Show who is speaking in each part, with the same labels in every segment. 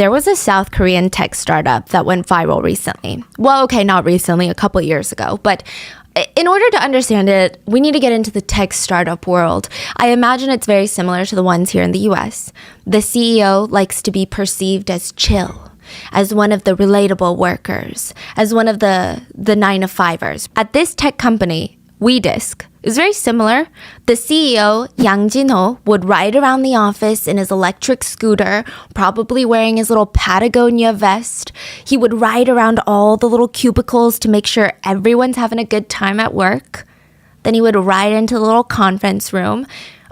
Speaker 1: There was a South Korean tech startup that went viral recently. Well, okay, not recently, a couple years ago, but in order to understand it, we need to get into the tech startup world. I imagine it's very similar to the ones here in the US. The CEO likes to be perceived as chill, as one of the relatable workers, as one of the 9-to-5ers. At this tech company, Wedisk, is very similar. The CEO, Yang Jin-ho, would ride around the office in his electric scooter, probably wearing his little Patagonia vest. He would ride around all the little cubicles to make sure everyone's having a good time at work. Then he would ride into the little conference room.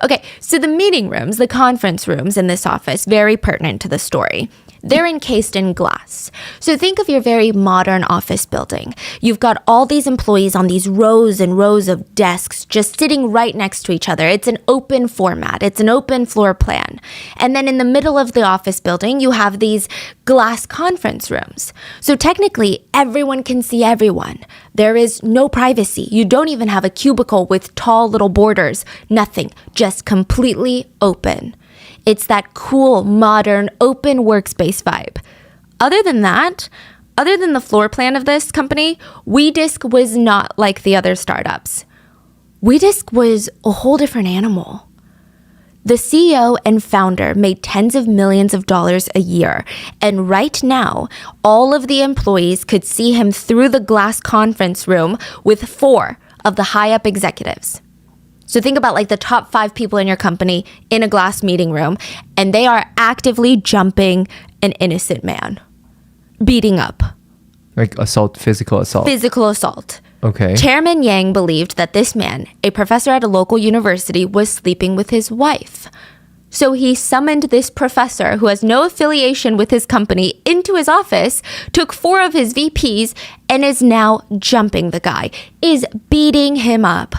Speaker 1: Okay, so the meeting rooms, the conference rooms in this office, very pertinent to the story. They're encased in glass. So think of your very modern office building. You've got all these employees on these rows and rows of desks just sitting right next to each other. It's an open format. It's an open floor plan. And then in the middle of the office building, you have these glass conference rooms. So technically, everyone can see everyone. There is no privacy. You don't even have a cubicle with tall little borders. Nothing. Just completely open. It's that cool, modern, open workspace vibe. Other than that, other than the floor plan of this company, Wedisk was not like the other startups. Wedisk was a whole different animal. The CEO and founder made tens of millions of dollars a year, and right now, all of the employees could see him through the glass conference room with 4 of the high-up executives. So think about like the top 5 people in your company in a glass meeting room, and they are actively jumping an innocent man, beating up.
Speaker 2: Like assault, physical assault.
Speaker 1: Physical assault.
Speaker 2: Okay.
Speaker 1: Chairman Yang believed that this man, a professor at a local university, was sleeping with his wife. So he summoned this professor who has no affiliation with his company into his office, took 4 of his VPs, and is now jumping the guy, is beating him up.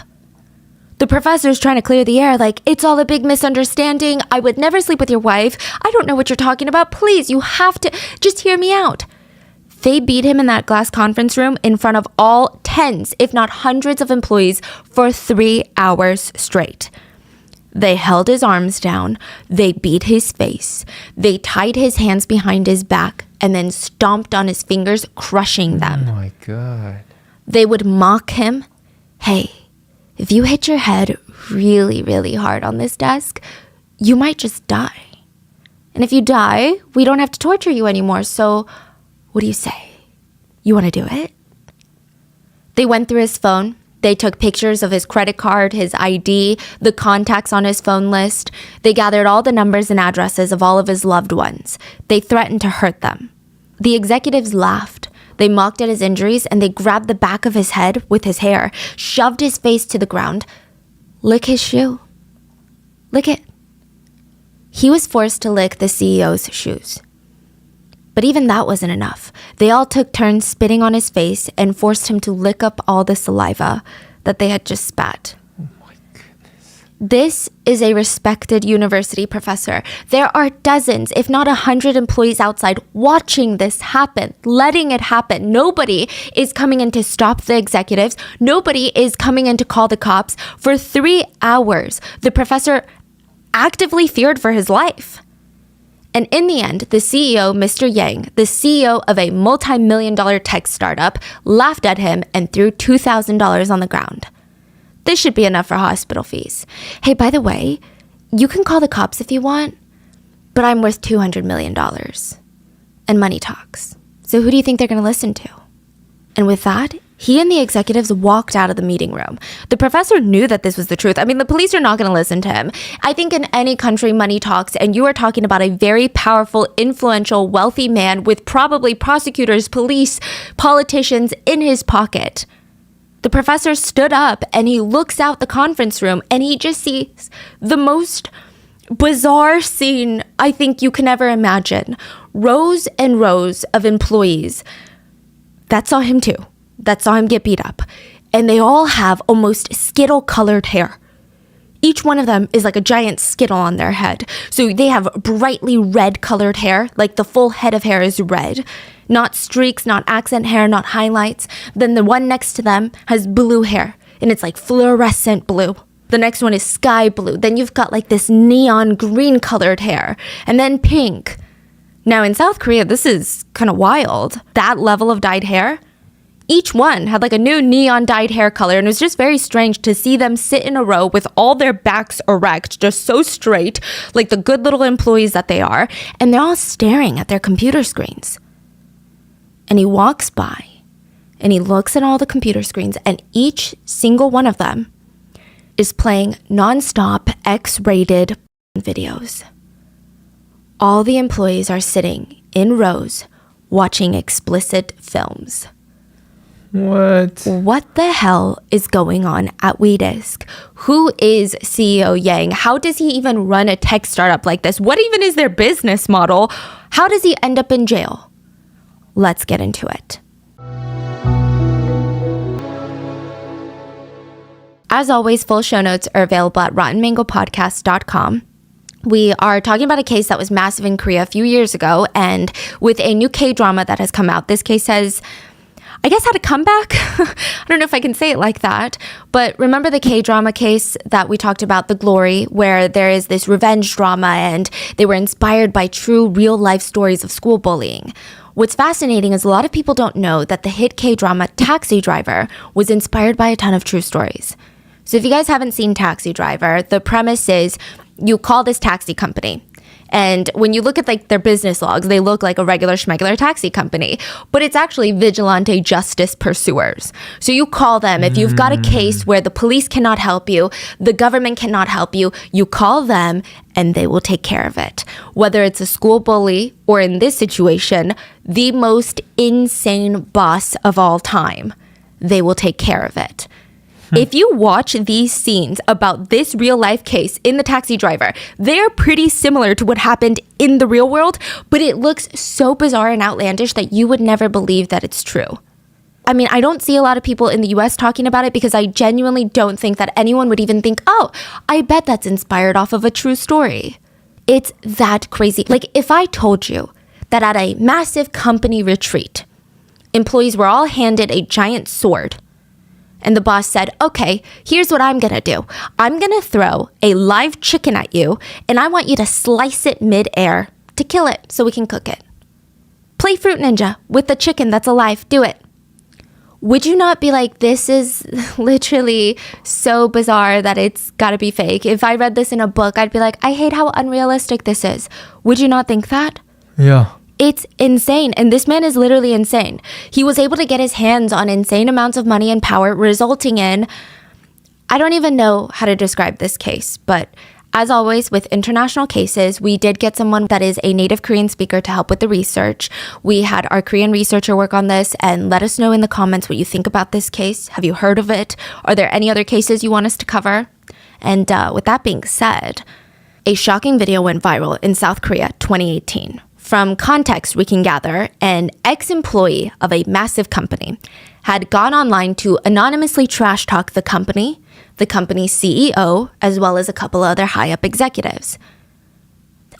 Speaker 1: The professor's trying to clear the air like, it's all a big misunderstanding. I would never sleep with your wife. I don't know what you're talking about. Please, you have to just hear me out. They beat him in that glass conference room in front of all tens, if not hundreds of employees for 3 hours straight. They held his arms down. They beat his face. They tied his hands behind his back and then stomped on his fingers, crushing them.
Speaker 2: Oh my God.
Speaker 1: They would mock him. Hey, if you hit your head really, really hard on this desk, you might just die. And if you die, we don't have to torture you anymore. So what do you say? You want to do it? They went through his phone. They took pictures of his credit card, his ID, the contacts on his phone list. They gathered all the numbers and addresses of all of his loved ones. They threatened to hurt them. The executives laughed. They mocked at his injuries, and they grabbed the back of his head with his hair, shoved his face to the ground. Lick his shoe. Lick it. He was forced to lick the CEO's shoes. But even that wasn't enough. They all took turns spitting on his face and forced him to lick up all the saliva that they had just spat. This is a respected university professor. There are dozens, if not 100 employees outside watching this happen, letting it happen. Nobody is coming in to stop the executives. Nobody is coming in to call the cops. For 3 hours, the professor actively feared for his life. And in the end, the CEO, Mr. Yang, the CEO of a multi-million-dollar tech startup, laughed at him and threw $2,000 on the ground. This should be enough for hospital fees. Hey, by the way, you can call the cops if you want, but I'm worth $200 million. And money talks. So who do you think they're going to listen to? And with that, he and the executives walked out of the meeting room. The professor knew that this was the truth. I mean, the police are not going to listen to him. I think in any country, money talks, and you are talking about a very powerful, influential, wealthy man with probably prosecutors, police, politicians in his pocket. The professor stood up and he looks out the conference room and he just sees the most bizarre scene I think you can ever imagine. Rows and rows of employees that saw him too, that saw him get beat up. And they all have almost Skittle-colored hair. Each one of them is like a giant Skittle on their head. So they have brightly red-colored hair, like the full head of hair is red. Not streaks, not accent hair, not highlights. Then the one next to them has blue hair, and it's like fluorescent blue. The next one is sky blue. Then you've got like this neon green-colored hair, and then pink. Now, in South Korea, this is kind of wild. That level of dyed hair, each one had like a new neon dyed hair color, and it was just very strange to see them sit in a row with all their backs erect, just so straight, like the good little employees that they are, and they're all staring at their computer screens. And he walks by, and he looks at all the computer screens, and each single one of them is playing nonstop X-rated videos. All the employees are sitting in rows watching explicit films. What the hell is going on at Wedisk? Who is CEO Yang? How does he even run a tech startup like this? What even is their business model? How does he end up in jail? Let's get into it. As always, full show notes are available at rottenmangopodcast.com. We are talking about a case that was massive in Korea a few years ago, and with a new K-drama that has come out, this case has, I guess, had a comeback. I don't know if I can say it like that, but remember the K-drama case that we talked about, The Glory, where there is this revenge drama and they were inspired by true real life stories of school bullying. What's fascinating is a lot of people don't know that the hit K-drama Taxi Driver was inspired by a ton of true stories. So if you guys haven't seen Taxi Driver, the premise is you call this taxi company. And when you look at like their business logs, they look like a regular schmegular taxi company, but it's actually vigilante justice pursuers. So you call them if you've got a case where the police cannot help you, the government cannot help you, you call them and they will take care of it. Whether it's a school bully or in this situation, the most insane boss of all time, they will take care of it. If you watch these scenes about this real life case in The Taxi Driver, they're pretty similar to what happened in the real world, but it looks so bizarre and outlandish that you would never believe that it's true. I mean, I don't see a lot of people in the US talking about it because I genuinely don't think that anyone would even think, oh, I bet that's inspired off of a true story. It's that crazy. Like if I told you that at a massive company retreat, employees were all handed a giant sword, and the boss said, okay, here's what I'm going to do. I'm going to throw a live chicken at you, and I want you to slice it mid-air to kill it so we can cook it. Play Fruit Ninja with the chicken that's alive. Do it. Would you not be like, this is literally so bizarre that it's got to be fake? If I read this in a book, I'd be like, I hate how unrealistic this is. Would you not think that?
Speaker 2: Yeah.
Speaker 1: It's insane. And this man is literally insane. He was able to get his hands on insane amounts of money and power, resulting in, I don't even know how to describe this case, but as always with international cases, we did get someone that is a native Korean speaker to help with the research. We had our Korean researcher work on this, and let us know in the comments what you think about this case. Have you heard of it? Are there any other cases you want us to cover? And with that being said, a shocking video went viral in South Korea 2018. From context, we can gather an ex-employee of a massive company had gone online to anonymously trash talk the company's CEO, as well as a couple other high-up executives.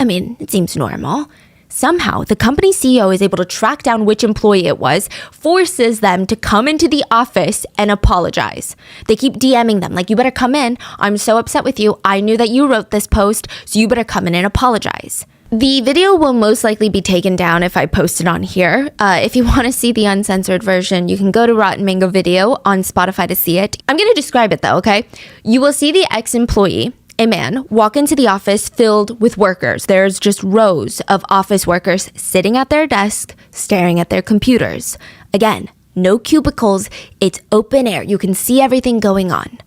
Speaker 1: I mean, it seems normal. Somehow, the company CEO is able to track down which employee it was, forces them to come into the office and apologize. They keep DMing them, like, you better come in. I'm so upset with you. I knew that you wrote this post, so you better come in and apologize. The video will most likely be taken down if I post it on here. If you want to see the uncensored version, you can go to Rotten Mango Video on Spotify to see it. I'm going to describe it though, okay? You will see the ex-employee, a man, walk into the office filled with workers. There's just rows of office workers sitting at their desk, staring at their computers. Again, no cubicles, it's open air. You can see everything going on.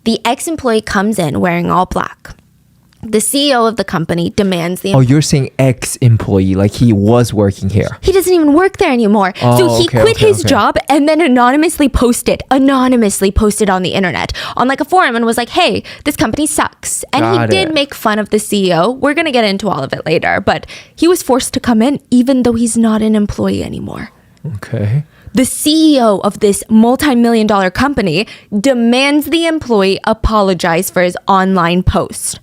Speaker 1: The ex-employee comes in wearing all black. The CEO of the company demands the...
Speaker 2: Oh, you're saying ex-employee, like he was working here.
Speaker 1: He doesn't even work there anymore. So he quit his job and then anonymously posted on the internet on like a forum and was like, hey, this company sucks. And he did make fun of the CEO. We're going to get into all of it later, but he was forced to come in even though he's not an employee anymore.
Speaker 2: Okay.
Speaker 1: The CEO of this multi-million-dollar company demands the employee apologize for his online post.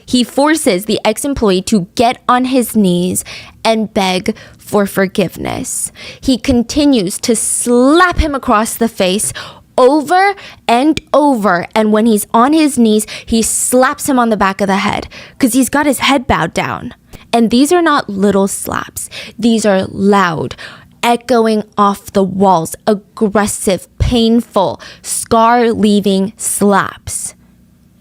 Speaker 1: He forces the ex-employee to get on his knees and beg for forgiveness. He continues to slap him across the face over and over. And when he's on his knees, he slaps him on the back of the head because he's got his head bowed down. And these are not little slaps. These are loud, echoing off the walls, aggressive, painful, scar-leaving slaps.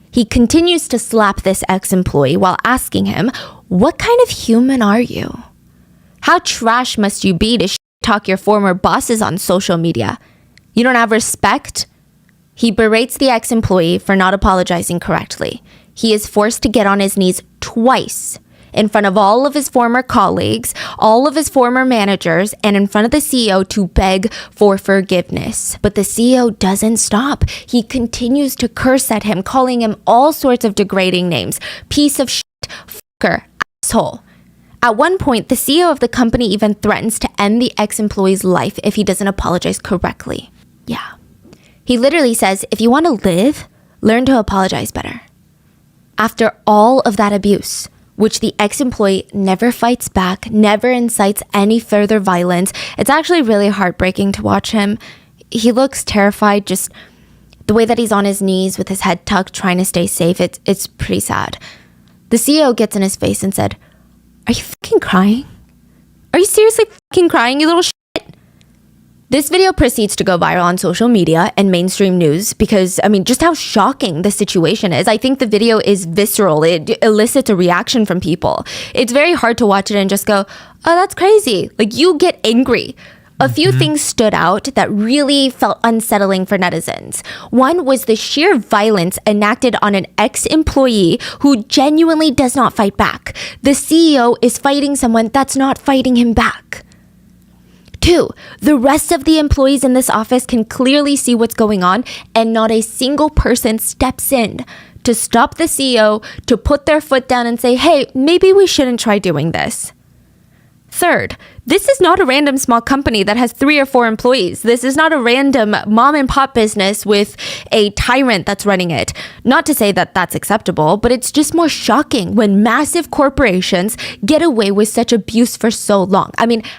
Speaker 1: He continues to slap this ex-employee while asking him, "What kind of human are you? How trash must you be to talk your former bosses on social media? You don't have respect?" He berates the ex-employee for not apologizing correctly. He is forced to get on his knees twice in front of all of his former colleagues, all of his former managers, and in front of the CEO to beg for forgiveness. But the CEO doesn't stop. He continues to curse at him, calling him all sorts of degrading names. Piece of shit, fucker, asshole. At one point, the CEO of the company even threatens to end the ex-employee's life if he doesn't apologize correctly. Yeah. He literally says, if you want to live, learn to apologize better. After all of that abuse, which the ex-employee never fights back, never incites any further violence, it's actually really heartbreaking to watch him. He looks terrified, just the way that he's on his knees with his head tucked, trying to stay safe. It's pretty sad. The CEO gets in his face and said, "Are you fucking crying? Are you seriously fucking crying, you little shit?" This video proceeds to go viral on social media and mainstream news because, just how shocking the situation is. I think the video is visceral. It elicits a reaction from people. It's very hard to watch it and just go, "Oh, that's crazy." Like, you get angry. A few things stood out that really felt unsettling for netizens. One was the sheer violence enacted on an ex-employee who genuinely does not fight back. The CEO is fighting someone that's not fighting him back. 2, the rest of the employees in this office can clearly see what's going on, and not a single person steps in to stop the CEO, to put their foot down and say, "Hey, maybe we shouldn't try doing this." 3rd, this is not a random small company that has 3 or 4 employees. This is not a random mom and pop business with a tyrant that's running it. Not to say that that's acceptable, but it's just more shocking when massive corporations get away with such abuse for so long.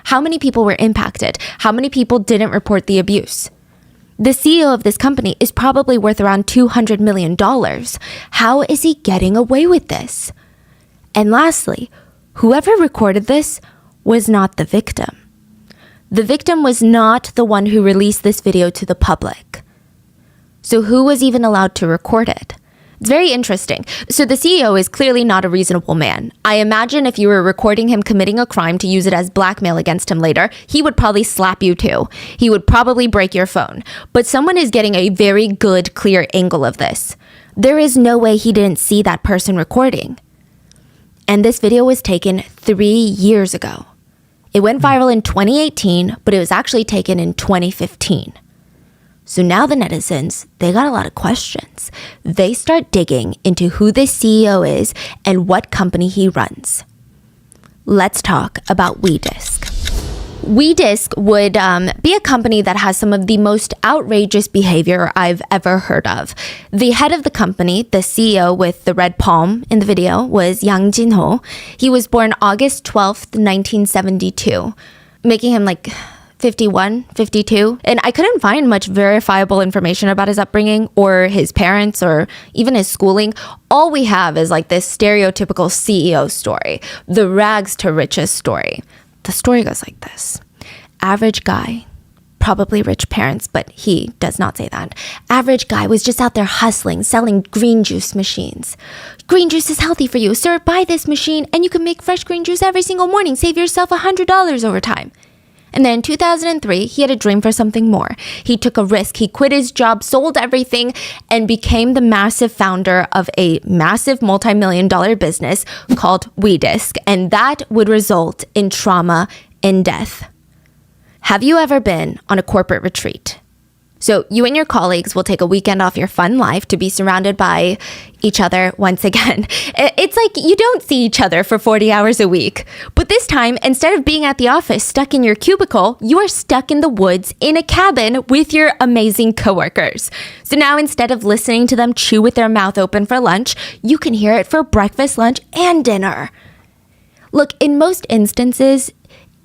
Speaker 1: How many people were impacted? How many people didn't report the abuse? The CEO of this company is probably worth around $200 million. How is he getting away with this? And lastly, whoever recorded this was not the victim. The victim was not the one who released this video to the public. So who was even allowed to record it? It's very interesting. So the CEO is clearly not a reasonable man. I imagine if you were recording him committing a crime to use it as blackmail against him later, he would probably slap you too. He would probably break your phone. But someone is getting a very good, clear angle of this. There is no way he didn't see that person recording. And this video was taken 3 years ago. It went viral in 2018, but it was actually taken in 2015. So now the netizens, they got a lot of questions. They start digging into who this CEO is and what company he runs. Let's talk about Wedisk. Wedisk would be a company that has some of the most outrageous behavior I've ever heard of. The head of the company, the CEO with the red palm in the video, was Yang Jin-ho. He was born August 12th, 1972, making him 51, 52. And I couldn't find much verifiable information about his upbringing or his parents or even his schooling. All we have is this stereotypical CEO story, the rags to riches story. The story goes like this. Average guy, probably rich parents, but he does not say that. Average guy was just out there hustling, selling green juice machines. Green juice is healthy for you. Sir, buy this machine and you can make fresh green juice every single morning. Save yourself $100 over time. And then in 2003, he had a dream for something more. He took a risk. He quit his job, sold everything, and became the massive founder of a massive multi-million-dollar business called Wedisk. And that would result in trauma and death. Have you ever been on a corporate retreat? So you and your colleagues will take a weekend off your fun life to be surrounded by each other once again. It's like you don't see each other for 40 hours a week. But this time, instead of being at the office stuck in your cubicle, you are stuck in the woods in a cabin with your amazing coworkers. So now instead of listening to them chew with their mouth open for lunch, you can hear it for breakfast, lunch, and dinner. Look, in most instances,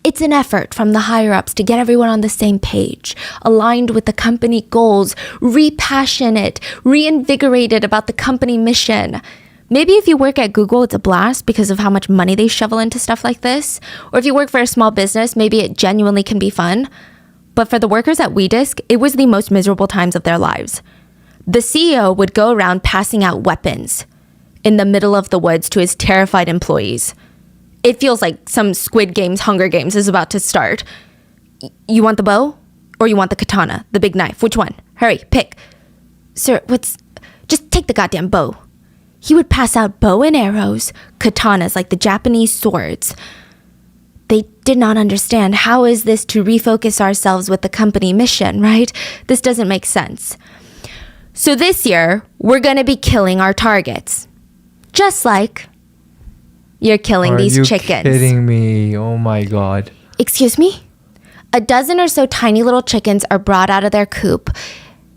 Speaker 1: it's an effort from the higher-ups to get everyone on the same page, aligned with the company goals, repassionate, reinvigorated about the company mission. Maybe if you work at Google, it's a blast because of how much money they shovel into stuff like this. Or if you work for a small business, maybe it genuinely can be fun. But for the workers at Wedisk, it was the most miserable times of their lives. The CEO would go around passing out weapons in the middle of the woods to his terrified employees. It feels like some Squid Games, Hunger Games is about to start. You want the bow? Or you want the katana, the big knife? Which one? Hurry, pick. Sir, just take the goddamn bow. He would pass out bow and arrows, katanas like the Japanese swords. They did not understand, how is this to refocus ourselves with the company mission, right? This doesn't make sense. So this year, we're going to be killing our targets. Just like you're killing these chickens.
Speaker 2: Are you kidding me? Oh my God.
Speaker 1: Excuse me? A dozen or so tiny little chickens are brought out of their coop.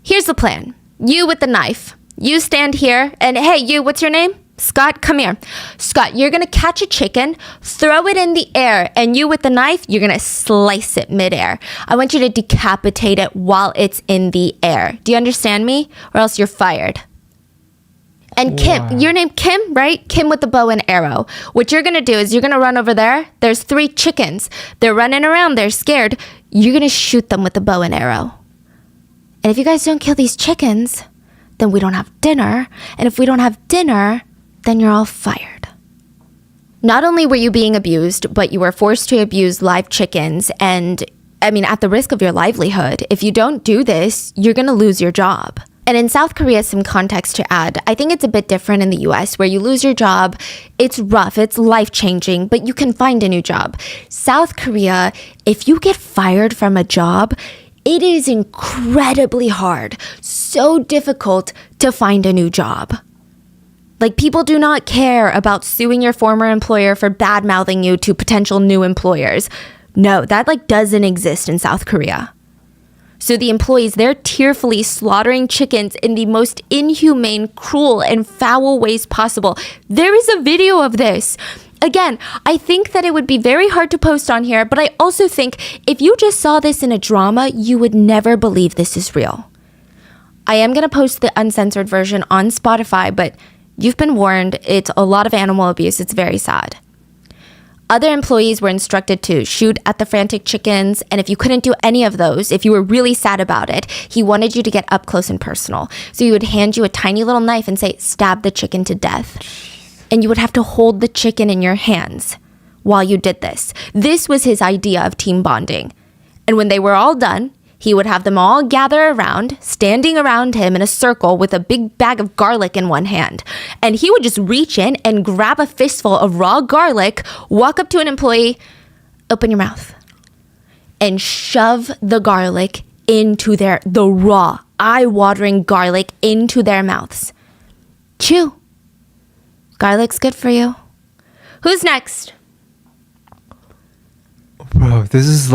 Speaker 1: Here's the plan. You with the knife. You stand here, and hey, you, what's your name? Scott, come here. Scott, you're going to catch a chicken, throw it in the air, and you with the knife, you're going to slice it midair. I want you to decapitate it while it's in the air. Do you understand me? Or else you're fired. And Kim, your name Kim, right? Kim with the bow and arrow. What you're going to do is you're going to run over there. There's 3 chickens. They're running around. They're scared. You're going to shoot them with the bow and arrow. And if you guys don't kill these chickens, then we don't have dinner. And if we don't have dinner, then you're all fired. Not only were you being abused, but you were forced to abuse live chickens. And I mean, at the risk of your livelihood, if you don't do this, you're going to lose your job. And in South Korea, some context to add, I think it's a bit different in the US where you lose your job. It's rough, it's life-changing, but you can find a new job. South Korea, if you get fired from a job, it is incredibly hard, so difficult to find a new job. Like, people do not care about suing your former employer for bad-mouthing you to potential new employers. No, that doesn't exist in South Korea. So the employees, they're tearfully slaughtering chickens in the most inhumane, cruel, and foul ways possible. There is a video of this. Again, I think that it would be very hard to post on here, but I also think if you just saw this in a drama, you would never believe this is real. I am going to post the uncensored version on Spotify, but you've been warned. It's a lot of animal abuse. It's very sad. Other employees were instructed to shoot at the frantic chickens, and if you couldn't do any of those, if you were really sad about it, he wanted you to get up close and personal. So he would hand you a tiny little knife and say, stab the chicken to death. And you would have to hold the chicken in your hands while you did this. This was his idea of team bonding. And when they were all done, he would have them all gather around, standing around him in a circle with a big bag of garlic in one hand. And he would just reach in and grab a fistful of raw garlic, walk up to an employee, open your mouth, and shove the garlic into the raw, eye-watering garlic into their mouths. Chew. Garlic's good for you. Who's next?
Speaker 2: Bro, this is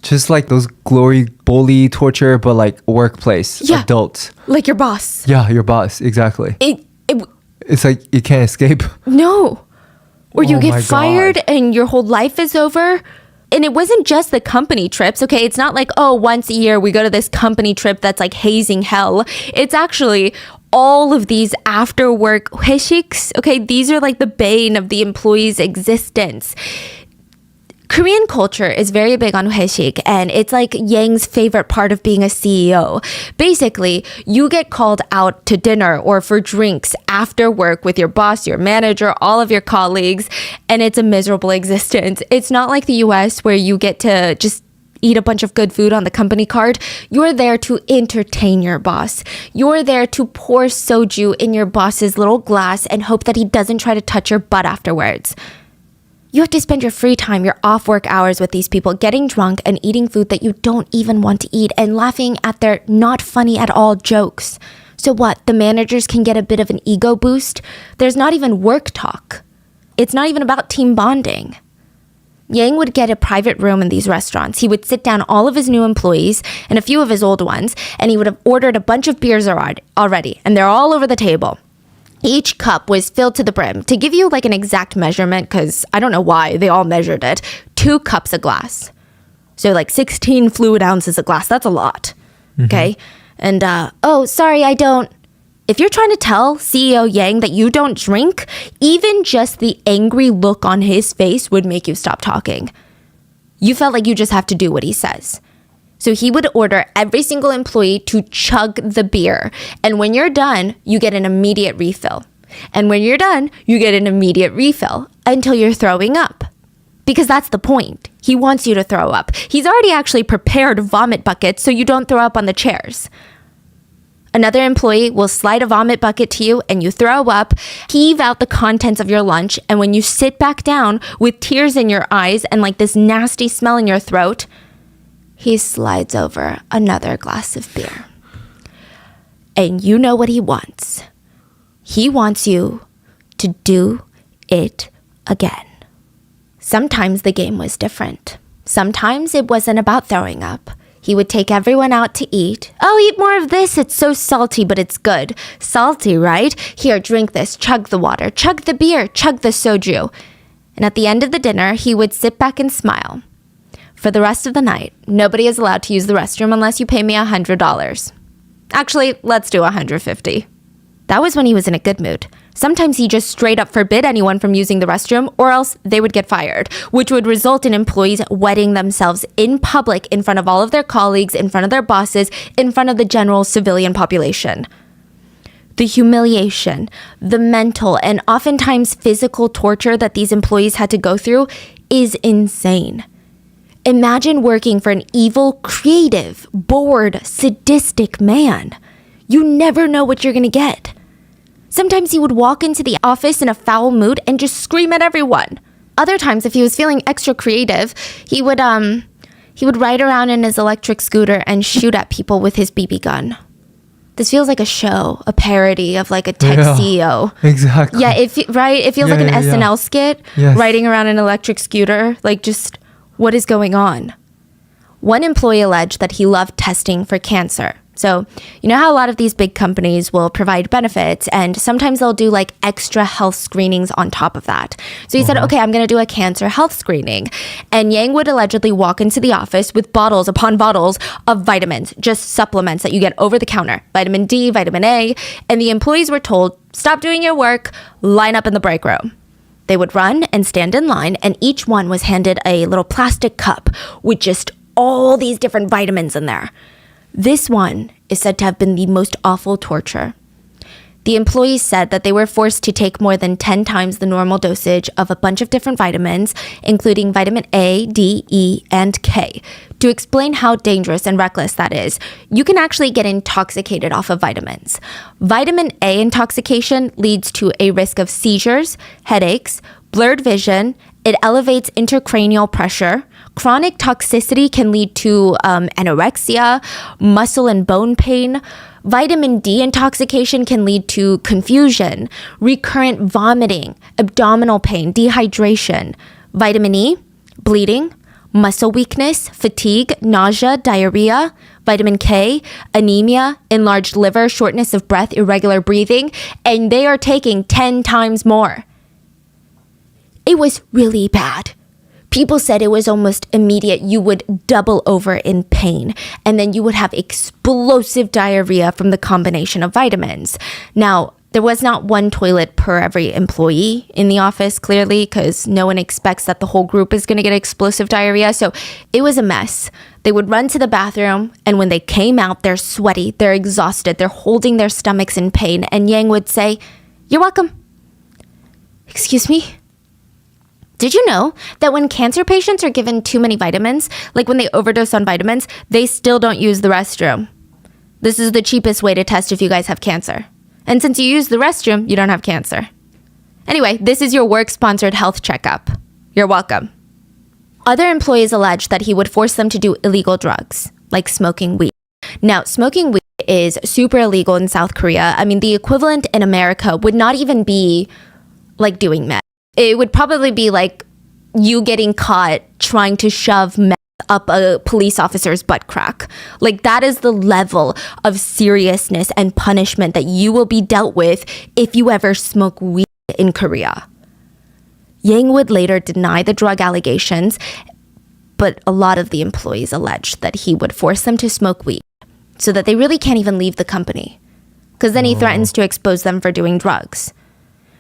Speaker 2: just like those glory bully torture, but like workplace, adults.
Speaker 1: Like your boss.
Speaker 2: Yeah, your boss, exactly. It's like you can't escape.
Speaker 1: No. Or you get
Speaker 2: my
Speaker 1: fired
Speaker 2: God.
Speaker 1: and your whole life is over. And it wasn't just the company trips, okay? It's not like, oh, once a year we go to this company trip that's like hazing hell. It's actually all of these after work 회식s, okay? These are like the bane of the employee's existence. Korean culture is very big on 회식, and it's like Yang's favorite part of being a CEO. Basically, you get called out to dinner or for drinks after work with your boss, your manager, all of your colleagues, and it's a miserable existence. It's not like the US where you get to just eat a bunch of good food on the company card. You're there to entertain your boss. You're there to pour soju in your boss's little glass and hope that he doesn't try to touch your butt afterwards. You have to spend your free time, your off work hours with these people, getting drunk and eating food that you don't even want to eat and laughing at their not funny at all jokes. So what? The managers can get a bit of an ego boost? There's not even work talk. It's not even about team bonding. Yang would get a private room in these restaurants. He would sit down all of his new employees and a few of his old ones, and he would have ordered a bunch of beers already, and they're all over the table. Each cup was filled to the brim. To give you like an exact measurement, because I don't know why they all measured it, 2 cups a glass. So like 16 fluid ounces a glass. That's a lot. Mm-hmm. Okay. And, oh, sorry, I don't. If you're trying to tell CEO Yang that you don't drink, even just the angry look on his face would make you stop talking. You felt like you just have to do what he says. So he would order every single employee to chug the beer. And when you're done, you get an immediate refill. And when you're done, you get an immediate refill until you're throwing up. Because that's the point. He wants you to throw up. He's already actually prepared vomit buckets so you don't throw up on the chairs. Another employee will slide a vomit bucket to you and you throw up, heave out the contents of your lunch, and when you sit back down with tears in your eyes and like this nasty smell in your throat, he slides over another glass of beer. And you know what he wants. He wants you to do it again. Sometimes the game was different. Sometimes it wasn't about throwing up. He would take everyone out to eat. Oh, eat more of this. It's so salty, but it's good. Salty, right? Here, drink this. Chug the water. Chug the beer. Chug the soju. And at the end of the dinner, he would sit back and smile. For the rest of the night, nobody is allowed to use the restroom unless you pay me $100. Actually, let's do $150. That was when he was in a good mood. Sometimes he just straight up forbid anyone from using the restroom, or else they would get fired, which would result in employees wetting themselves in public in front of all of their colleagues, in front of their bosses, in front of the general civilian population. The humiliation, the mental, and oftentimes physical torture that these employees had to go through is insane. Imagine working for an evil, creative, bored, sadistic man. You never know what you're going to get. Sometimes he would walk into the office in a foul mood and just scream at everyone. Other times, if he was feeling extra creative, he would ride around in his electric scooter and shoot at people with his BB gun. This feels like a show, a parody of like a tech CEO.
Speaker 2: Exactly.
Speaker 1: Yeah, it feels like an SNL skit,
Speaker 2: yes.
Speaker 1: Riding around an electric scooter. Like, just what is going on? One employee alleged that he loved testing for cancer. So, you know how a lot of these big companies will provide benefits and sometimes they'll do like extra health screenings on top of that. So he said, okay, I'm going to do a cancer health screening. And Yang would allegedly walk into the office with bottles upon bottles of vitamins, just supplements that you get over the counter, vitamin D, vitamin A. And the employees were told, stop doing your work, line up in the break room. They would run and stand in line and each one was handed a little plastic cup with just all these different vitamins in there. This one is said to have been the most awful torture. The employees said that they were forced to take more than 10 times the normal dosage of a bunch of different vitamins, including vitamin A, D, E, and K. To explain how dangerous and reckless that is, you can actually get intoxicated off of vitamins. Vitamin A intoxication leads to a risk of seizures, headaches, blurred vision. It elevates intracranial pressure. Chronic toxicity can lead to anorexia, muscle and bone pain. Vitamin D intoxication can lead to confusion, recurrent vomiting, abdominal pain, dehydration. Vitamin E, bleeding, muscle weakness, fatigue, nausea, diarrhea. Vitamin K, anemia, enlarged liver, shortness of breath, irregular breathing, and they are taking 10 times more. It was really bad. People said it was almost immediate. You would double over in pain, and then you would have explosive diarrhea from the combination of vitamins. Now, there was not one toilet per every employee in the office, clearly, because no one expects that the whole group is going to get explosive diarrhea. So it was a mess. They would run to the bathroom, and when they came out, they're sweaty, they're exhausted, they're holding their stomachs in pain, and Yang would say, "You're welcome." Excuse me? Did you know that when cancer patients are given too many vitamins, like when they overdose on vitamins, they still don't use the restroom? This is the cheapest way to test if you guys have cancer. And since you use the restroom, you don't have cancer. Anyway, this is your work-sponsored health checkup. You're welcome. Other employees alleged that he would force them to do illegal drugs, like smoking weed. Now, smoking weed is super illegal in South Korea. I mean, the equivalent in America would not even be like doing meth. It would probably be like you getting caught trying to shove meth up a police officer's butt crack. Like, that is the level of seriousness and punishment that you will be dealt with if you ever smoke weed in Korea. Yang would later deny the drug allegations, but a lot of the employees alleged that he would force them to smoke weed so that they really can't even leave the company. because then he threatens to expose them for doing drugs.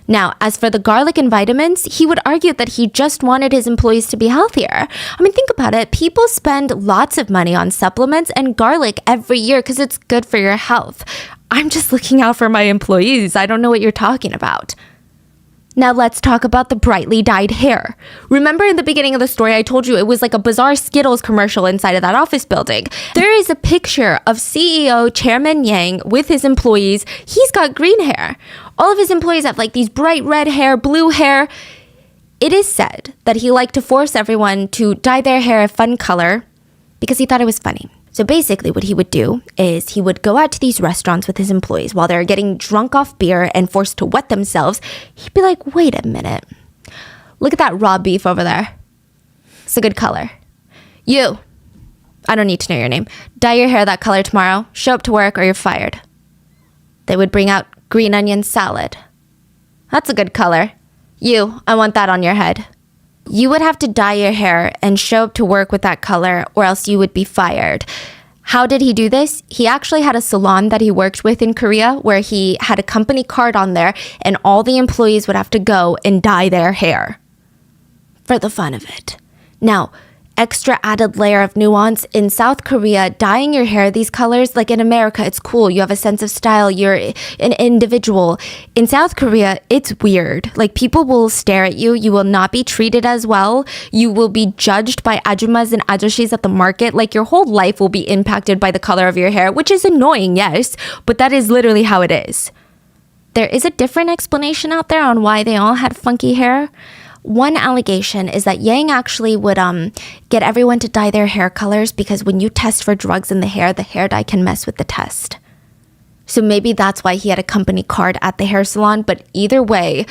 Speaker 1: Now, as for the garlic and vitamins, he would argue that he just wanted his employees to be healthier. I mean, think about it. People spend lots of money on supplements and garlic every year because it's good for your health. I'm just looking out for my employees. I don't know what you're talking about. Now let's talk about the brightly dyed hair. Remember in the beginning of the story, I told you it was like a bizarre Skittles commercial inside of that office building. There is a picture of CEO Chairman Yang with his employees. He's got green hair. All of his employees have like these bright red hair, blue hair. It is said that he liked to force everyone to dye their hair a fun color because he thought it was funny. So basically what he would do is he would go out to these restaurants with his employees while they're getting drunk off beer and forced to wet themselves. He'd be like, wait a minute. Look at that raw beef over there. It's a good color. You, I don't need to know your name. Dye your hair that color tomorrow. Show up to work or you're fired. They would bring out green onion salad. That's a good color. You, I want that on your head. You would have to dye your hair and show up to work with that color or else you would be fired. How did he do this? He actually had a salon that he worked with in Korea where he had a company card on there and all the employees would have to go and dye their hair for the fun of it. Now, extra added layer of nuance. In South Korea, dyeing your hair these colors, like in America, it's cool. You have a sense of style. You're an individual. In South Korea, it's weird. Like people will stare at you. You will not be treated as well. You will be judged by ajumas and ajoshis at the market. Like your whole life will be impacted by the color of your hair, which is annoying, yes, but that is literally how it is. There is a different explanation out there on why they all had funky hair. One allegation is that Yang actually would get everyone to dye their hair colors because when you test for drugs in the hair dye can mess with the test. So maybe that's why he had a company card at the hair salon. But either way,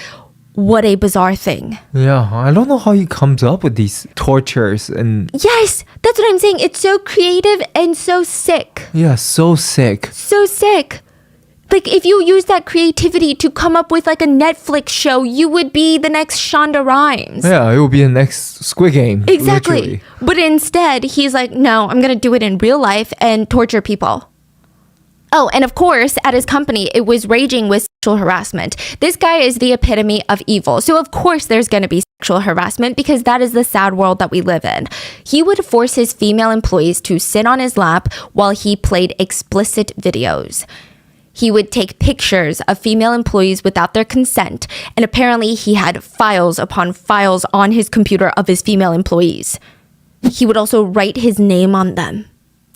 Speaker 1: what a bizarre thing.
Speaker 2: Yeah, I don't know how he comes up with these tortures and...
Speaker 1: Yes, that's what I'm saying. It's so creative and so sick.
Speaker 2: Yeah, so sick.
Speaker 1: So sick. Like, if you use that creativity to come up with, like, a Netflix show, you would be the next Shonda Rhimes.
Speaker 2: Yeah, it will be the next Squid Game.
Speaker 1: Exactly.
Speaker 2: Literally.
Speaker 1: But instead, he's like, no, I'm going to do it in real life and torture people. Oh, and of course, at his company, it was raging with sexual harassment. This guy is the epitome of evil. So, of course, there's going to be sexual harassment because that is the sad world that we live in. He would force his female employees to sit on his lap while he played explicit videos. He would take pictures of female employees without their consent, and apparently he had files upon files on his computer of his female employees. He would also write his name on them,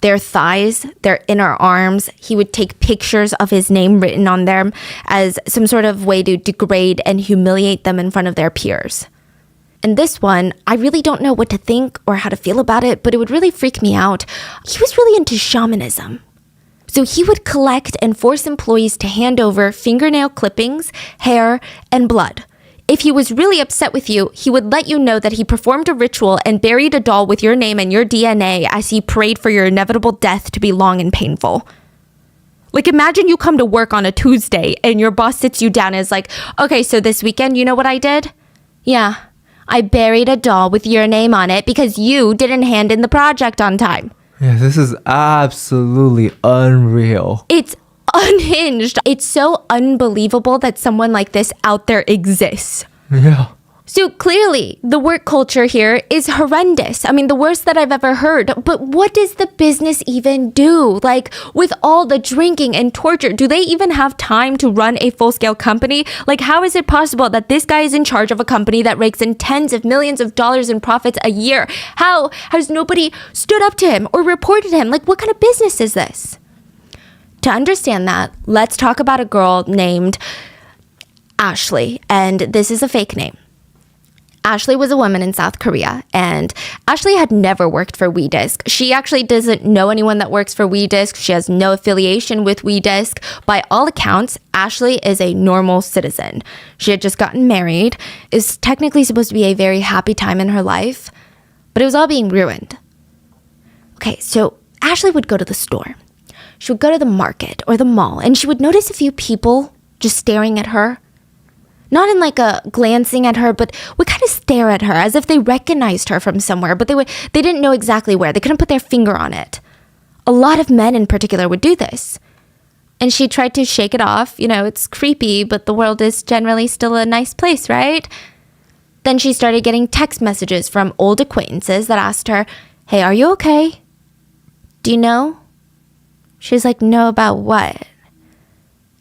Speaker 1: their thighs, their inner arms. He would take pictures of his name written on them as some sort of way to degrade and humiliate them in front of their peers. And this one, I really don't know what to think or how to feel about it, but it would really freak me out. He was really into shamanism. So he would collect and force employees to hand over fingernail clippings, hair, and blood. If he was really upset with you, he would let you know that he performed a ritual and buried a doll with your name and your DNA as he prayed for your inevitable death to be long and painful. Like, imagine you come to work on a Tuesday and your boss sits you down and is like, okay, so this weekend, you know what I did? Yeah, I buried a doll with your name on it because you didn't hand in the project on time.
Speaker 2: Yeah, this is absolutely unreal.
Speaker 1: It's unhinged. It's so unbelievable that someone like this out there exists.
Speaker 2: Yeah.
Speaker 1: So clearly, the work culture here is horrendous. I mean, the worst that I've ever heard. But what does the business even do? Like, with all the drinking and torture, do they even have time to run a full-scale company? Like, how is it possible that this guy is in charge of a company that rakes in tens of millions of dollars in profits a year? How has nobody stood up to him or reported him? Like, what kind of business is this? To understand that, let's talk about a girl named Ashley. And this is a fake name. Ashley was a woman in South Korea, and Ashley had never worked for Wedisk. She actually doesn't know anyone that works for Wedisk. She has no affiliation with Wedisk. By all accounts, Ashley is a normal citizen. She had just gotten married. It's technically supposed to be a very happy time in her life, but it was all being ruined. Okay, so Ashley would go to the store. She would go to the market or the mall, and she would notice a few people just staring at her. Not in like a glancing at her, but would kind of stare at her as if they recognized her from somewhere, but they didn't know exactly where. They couldn't put their finger on it. A lot of men in particular would do this. And she tried to shake it off. You know, it's creepy, but the world is generally still a nice place, right? Then she started getting text messages from old acquaintances that asked her, hey, are you okay? Do you know? She's like, no, about what?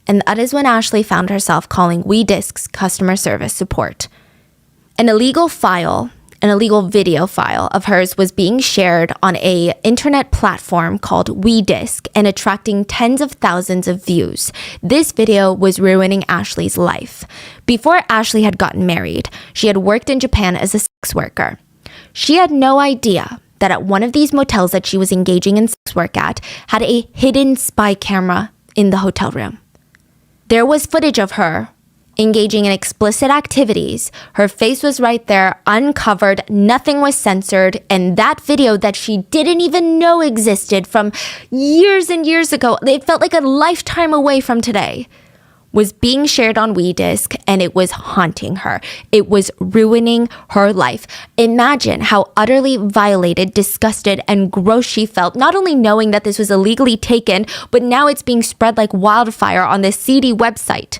Speaker 1: And that is when Ashley found herself calling Wedisk's customer service support. An illegal video file of hers was being shared on a internet platform called Wedisk and attracting tens of thousands of views. This video was ruining Ashley's life. Before Ashley had gotten married, she had worked in Japan as a sex worker. She had no idea that at one of these motels that she was engaging in sex work at had a hidden spy camera in the hotel room. There was footage of her engaging in explicit activities. Her face was right there, uncovered, nothing was censored, and that video that she didn't even know existed from years and years ago, it felt like a lifetime away from today, was being shared on Wedisk, and it was haunting her. It was ruining her life. Imagine how utterly violated, disgusted, and gross she felt, not only knowing that this was illegally taken, but now it's being spread like wildfire on this seedy website.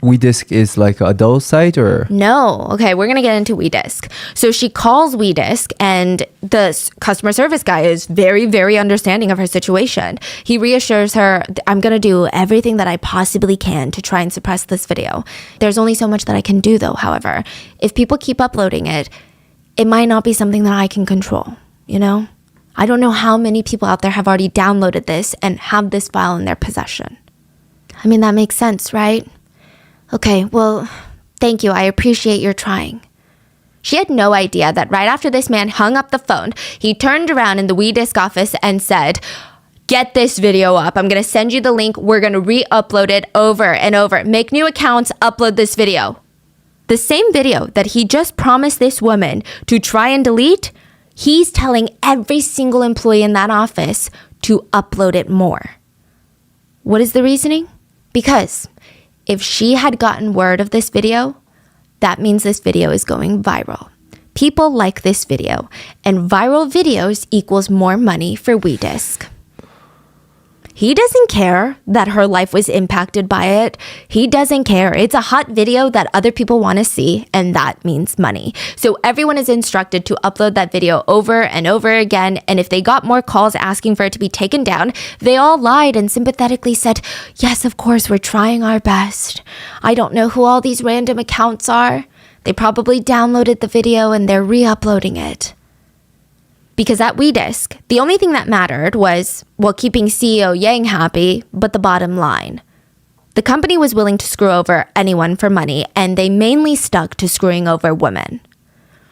Speaker 2: Wedisk is like an adult site or?
Speaker 1: No. Okay, we're going to get into Wedisk. So she calls Wedisk, and the customer service guy is very, very understanding of her situation. He reassures her, I'm going to do everything that I possibly can to try and suppress this video. There's only so much that I can do though, however. If people keep uploading it, it might not be something that I can control, you know? I don't know how many people out there have already downloaded this and have this file in their possession. I mean, that makes sense, right? Okay, well, thank you. I appreciate your trying. She had no idea that right after this man hung up the phone, he turned around in the Wedisk office and said, get this video up. I'm going to send you the link. We're going to re-upload it over and over. Make new accounts, upload this video. The same video that he just promised this woman to try and delete, he's telling every single employee in that office to upload it more. What is the reasoning? Because if she had gotten word of this video, that means this video is going viral. People like this video, and viral videos equals more money for Wedisk. He doesn't care that her life was impacted by it. He doesn't care. It's a hot video that other people want to see, and that means money. So everyone is instructed to upload that video over and over again, and if they got more calls asking for it to be taken down, they all lied and sympathetically said, yes, of course, we're trying our best. I don't know who all these random accounts are. They probably downloaded the video and they're re-uploading it. Because at Wedisk, the only thing that mattered was, well, keeping CEO Yang happy, but the bottom line. The company was willing to screw over anyone for money, and they mainly stuck to screwing over women.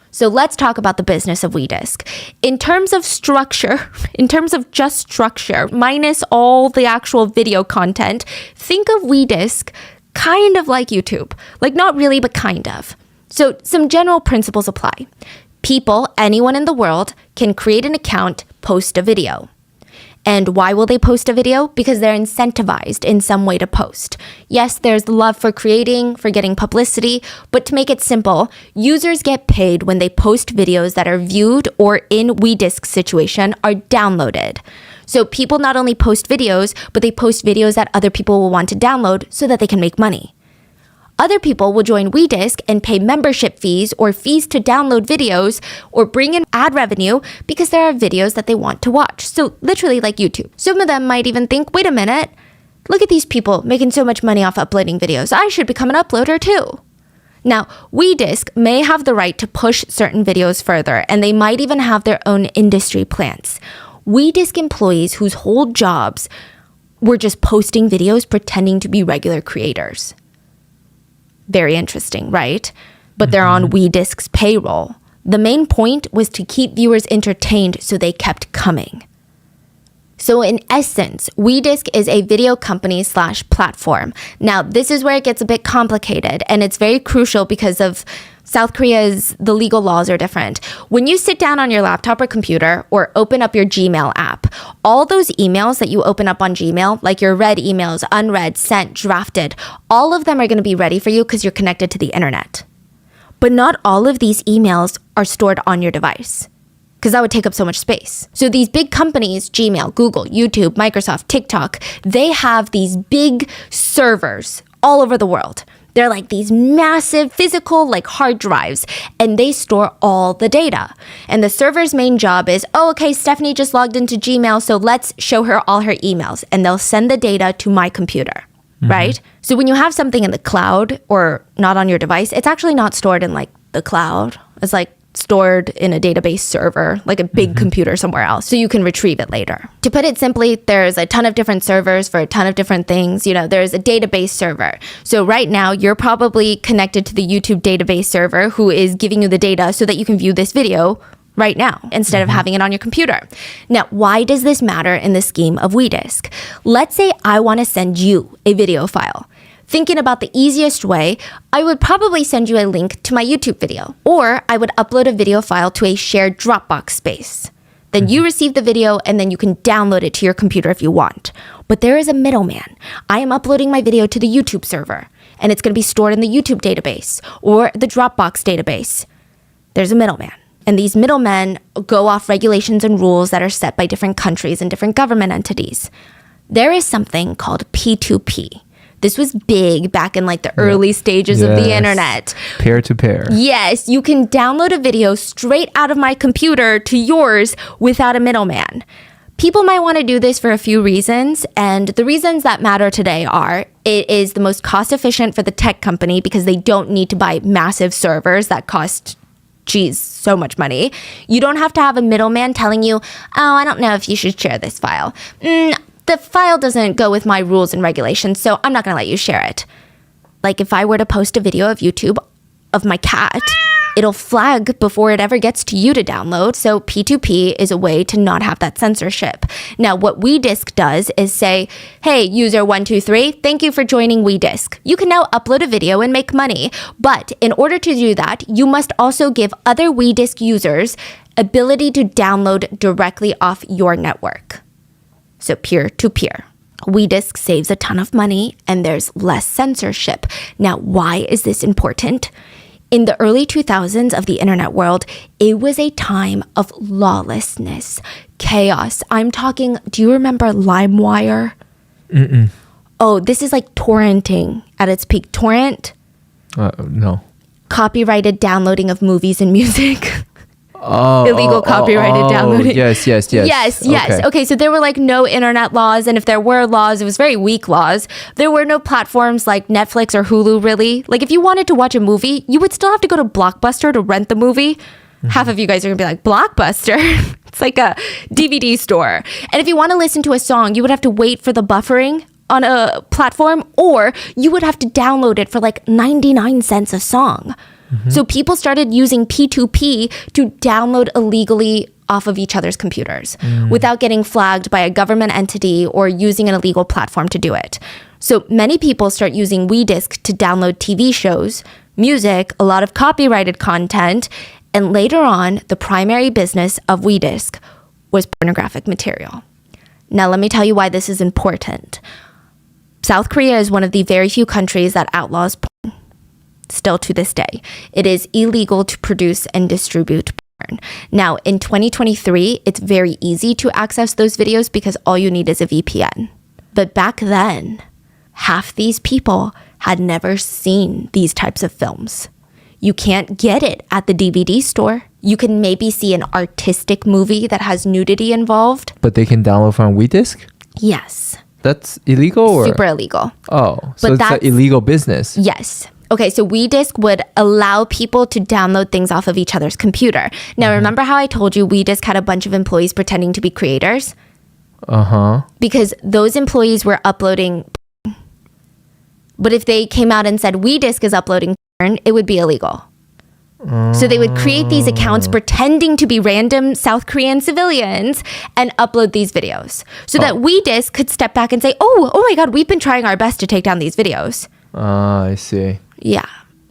Speaker 1: So let's talk about the business of Wedisk. In terms of structure, in terms of just structure, minus all the actual video content, think of Wedisk kind of like YouTube. Like not really, but kind of. So some general principles apply. People, anyone in the world, can create an account, post a video. And why will they post a video? Because they're incentivized in some way to post. Yes, there's love for creating, for getting publicity, but to make it simple, users get paid when they post videos that are viewed or in Wedisk's situation are downloaded. So people not only post videos, but they post videos that other people will want to download so that they can make money. Other people will join Wedisk and pay membership fees or fees to download videos or bring in ad revenue because there are videos that they want to watch. So literally like YouTube. Some of them might even think, wait a minute, look at these people making so much money off uploading videos. I should become an uploader too. Now, Wedisk may have the right to push certain videos further, and they might even have their own industry plans. Wedisk employees whose whole jobs were just posting videos pretending to be regular creators. Very interesting, right? But they're on Wedisk's payroll. The main point was to keep viewers entertained, so they kept coming. So in essence, Wedisk is a video company / platform. Now, this is where it gets a bit complicated, and it's very crucial because of South Korea's, the legal laws are different. When you sit down on your laptop or computer or open up your Gmail app, all those emails that you open up on Gmail, like your read emails, unread, sent, drafted, all of them are going to be ready for you because you're connected to the internet. But not all of these emails are stored on your device. because that would take up so much space. So these big companies, Gmail, Google, YouTube, Microsoft, TikTok, they have these big servers all over the world. They're like these massive physical like hard drives, and they store all the data. And the server's main job is, oh, okay, Stephanie just logged into Gmail, so let's show her all her emails, and they'll send the data to my computer, right? So when you have something in the cloud or not on your device, it's actually not stored in like the cloud. It's like stored in a database server, like a big computer somewhere else, so you can retrieve it later. To put it simply, there's a ton of different servers for a ton of different things. You know, there's a database server. So right now, you're probably connected to the YouTube database server who is giving you the data so that you can view this video right now instead of having it on your computer. Now, why does this matter in the scheme of Wedisk? Let's say I want to send you a video file. Thinking about the easiest way, I would probably send you a link to my YouTube video, or I would upload a video file to a shared Dropbox space. Then you receive the video and then you can download it to your computer if you want. But there is a middleman. I am uploading my video to the YouTube server, and it's going to be stored in the YouTube database or the Dropbox database. There's a middleman. And these middlemen go off regulations and rules that are set by different countries and different government entities. There is something called P2P. This was big back in like the early stages of the internet.
Speaker 2: Peer-to-peer.
Speaker 1: Yes, you can download a video straight out of my computer to yours without a middleman. People might want to do this for a few reasons, and the reasons that matter today are it is the most cost efficient for the tech company because they don't need to buy massive servers that cost so much money. You don't have to have a middleman telling you, oh, I don't know if you should share this file. The file doesn't go with my rules and regulations, so I'm not going to let you share it. Like if I were to post a video of YouTube of my cat, it'll flag before it ever gets to you to download. So P2P is a way to not have that censorship. Now, what Wedisk does is say, hey, user 123, thank you for joining Wedisk. You can now upload a video and make money. But in order to do that, you must also give other Wedisk users ability to download directly off your network. So peer-to-peer. Wedisk saves a ton of money and there's less censorship. Now, why is this important? In the early 2000s of the internet world, it was a time of lawlessness, chaos. I'm talking, do you remember LimeWire? Oh, this is like torrenting at its peak. Torrent?
Speaker 2: No.
Speaker 1: Copyrighted downloading of movies and music. Illegal copyrighted downloading.
Speaker 2: Yes.
Speaker 1: Yes. Okay, so there were like no internet laws, and if there were laws, it was very weak laws. There were no platforms like Netflix or Hulu, really. Like if you wanted to watch a movie, you would still have to go to Blockbuster to rent the movie. Half of you guys are gonna be like, Blockbuster? It's like a DVD store. And if you want to listen to a song, you would have to wait for the buffering on a platform, or you would have to download it for like 99 cents a song. So people started using P2P to download illegally off of each other's computers without getting flagged by a government entity or using an illegal platform to do it. So many people start using Wedisk to download TV shows, music, a lot of copyrighted content, and later on, the primary business of Wedisk was pornographic material. Now, let me tell you why this is important. South Korea is one of the very few countries that outlaws porn. Still to this day, it is illegal to produce and distribute porn. Now, in 2023, it's very easy to access those videos because all you need is a VPN. But back then, half these people had never seen these types of films. You can't get it at the DVD store. You can maybe see an artistic movie that has nudity involved.
Speaker 2: But they can download from Wedisk?
Speaker 1: Yes.
Speaker 2: That's illegal? Or?
Speaker 1: Super illegal.
Speaker 2: Oh, so it's an illegal business.
Speaker 1: Yes. Okay, so Wedisk would allow people to download things off of each other's computer. Now, remember how I told you Wedisk had a bunch of employees pretending to be creators? Because those employees were uploading porn. But if they came out and said Wedisk is uploading porn, it would be illegal. So they would create these accounts pretending to be random South Korean civilians and upload these videos. So that Wedisk could step back and say, oh my God, we've been trying our best to take down these videos.
Speaker 2: I see.
Speaker 1: Yeah,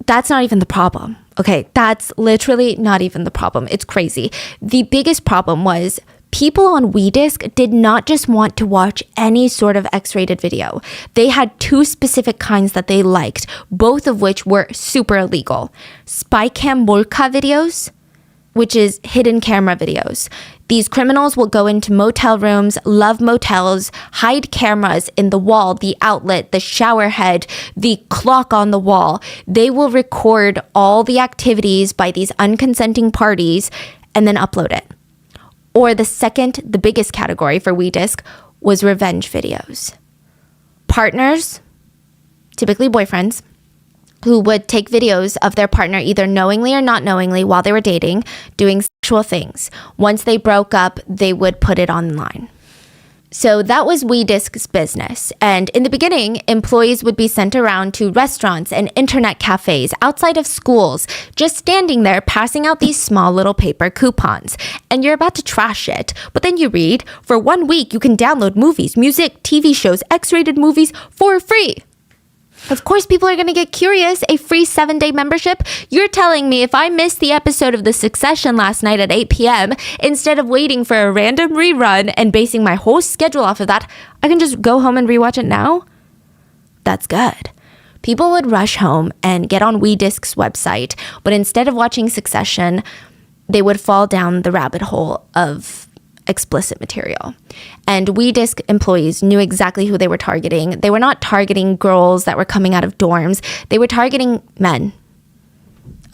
Speaker 1: that's not even the problem. Okay, that's literally not even the problem. It's crazy. The biggest problem was people on Wedisk did not just want to watch any sort of X-rated video. They had two specific kinds that they liked, both of which were super illegal. Spy cam molka videos which is hidden camera videos. These criminals will go into motel rooms, love motels, hide cameras in the wall, the outlet, the shower head, the clock on the wall. They will record all the activities by these unconsenting parties and then upload it. Or the biggest category for Wedisk was revenge videos. Partners, typically boyfriends, who would take videos of their partner either knowingly or not knowingly while they were dating, doing sexual things. Once they broke up, they would put it online. So that was Wedisk's business. And in the beginning, employees would be sent around to restaurants and internet cafes outside of schools, just standing there passing out these small little paper coupons. And you're about to trash it. But then you read, for 1 week, you can download movies, music, TV shows, X-rated movies for free. Of course, people are going to get curious. A free 7-day membership? You're telling me if I missed the episode of The Succession last night at 8 p.m., instead of waiting for a random rerun and basing my whole schedule off of that, I can just go home and rewatch it now? That's good. People would rush home and get on Wedisk's website, but instead of watching Succession, they would fall down the rabbit hole of explicit material. And Wedisk employees knew exactly who they were targeting. They were not targeting girls that were coming out of dorms. They were targeting men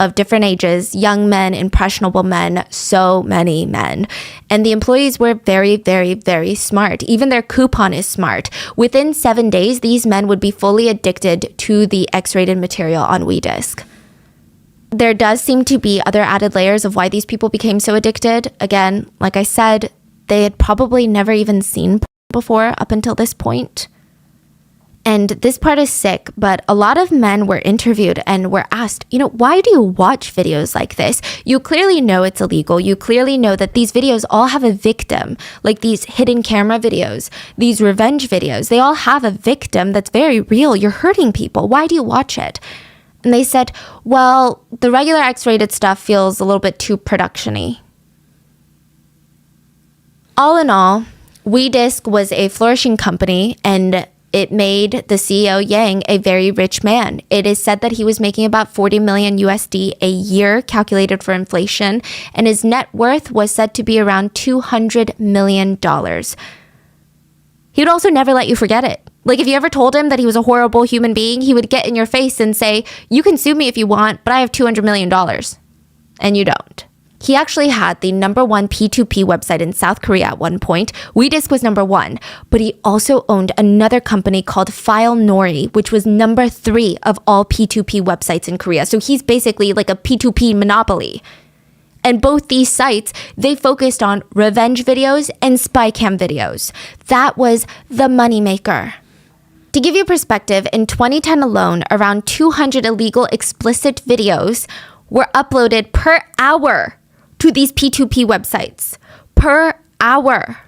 Speaker 1: of different ages, young men, impressionable men, so many men. And the employees were very, very, very smart. Even their coupon is smart. Within 7 days, these men would be fully addicted to the X-rated material on Wedisk. There does seem to be other added layers of why these people became so addicted. Again, like I said, they had probably never even seen before up until this point. And this part is sick, but a lot of men were interviewed and were asked, why do you watch videos like this? You clearly know it's illegal. You clearly know that these videos all have a victim, like these hidden camera videos, these revenge videos. They all have a victim that's very real. You're hurting people. Why do you watch it? And they said, well, the regular X-rated stuff feels a little bit too production-y. All in all, Wedisk was a flourishing company, and it made the CEO Yang a very rich man. It is said that he was making about 40 million USD a year, calculated for inflation, and his net worth was said to be around $200 million. He would also never let you forget it. Like, if you ever told him that he was a horrible human being, he would get in your face and say, you can sue me if you want, but I have $200 million. And you don't. He actually had the #1 P2P website in South Korea at one point. Wedisk was #1, but he also owned another company called FileNori, which was #3 of all P2P websites in Korea. So he's basically like a P2P monopoly. And both these sites, they focused on revenge videos and spy cam videos. That was the moneymaker. To give you perspective, in 2010 alone, around 200 illegal explicit videos were uploaded per hour to these P2P websites. Per hour.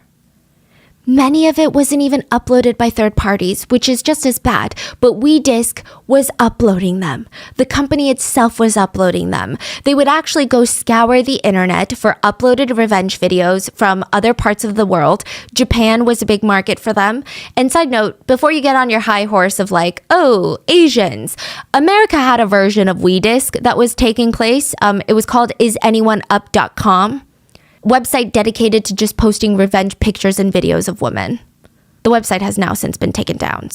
Speaker 1: Many of it wasn't even uploaded by third parties, which is just as bad, but Wedisk was uploading them. The company itself was uploading them. They would actually go scour the internet for uploaded revenge videos from other parts of the world. Japan was a big market for them. And side note, before you get on your high horse of like, oh, Asians, America had a version of Wedisk that was taking place. It was called isanyoneUp.com. Website dedicated to just posting revenge pictures and videos of women. The website has now since been taken down,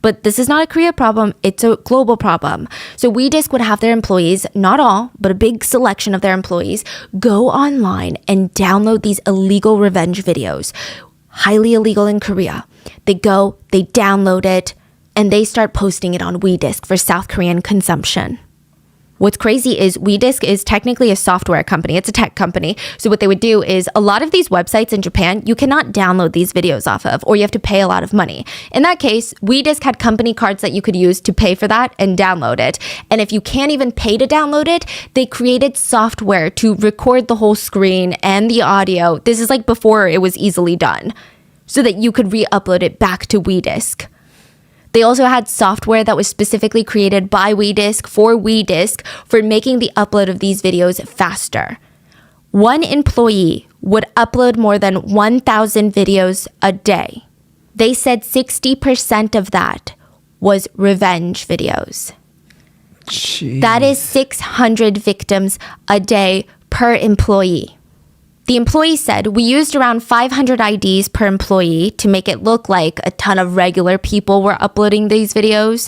Speaker 1: But this is not a Korea problem, it's a global problem. So Wedisk would have their employees, not all, but a big selection of their employees, go online and download these illegal revenge videos. Highly illegal in Korea. They go, they download it, and they start posting it on Wedisk for South Korean consumption. What's crazy is Wedisk is technically a software company. It's a tech company. So what they would do is a lot of these websites in Japan, you cannot download these videos off of, or you have to pay a lot of money. In that case, Wedisk had company cards that you could use to pay for that and download it. And if you can't even pay to download it, they created software to record the whole screen and the audio. This is like before it was easily done, so that you could re-upload it back to Wedisk. They also had software that was specifically created by Wedisk for making the upload of these videos faster. One employee would upload more than 1,000 videos a day. They said 60% of that was revenge videos.
Speaker 2: Jeez.
Speaker 1: That is 600 victims a day per employee. The employee said, we used around 500 IDs per employee to make it look like a ton of regular people were uploading these videos.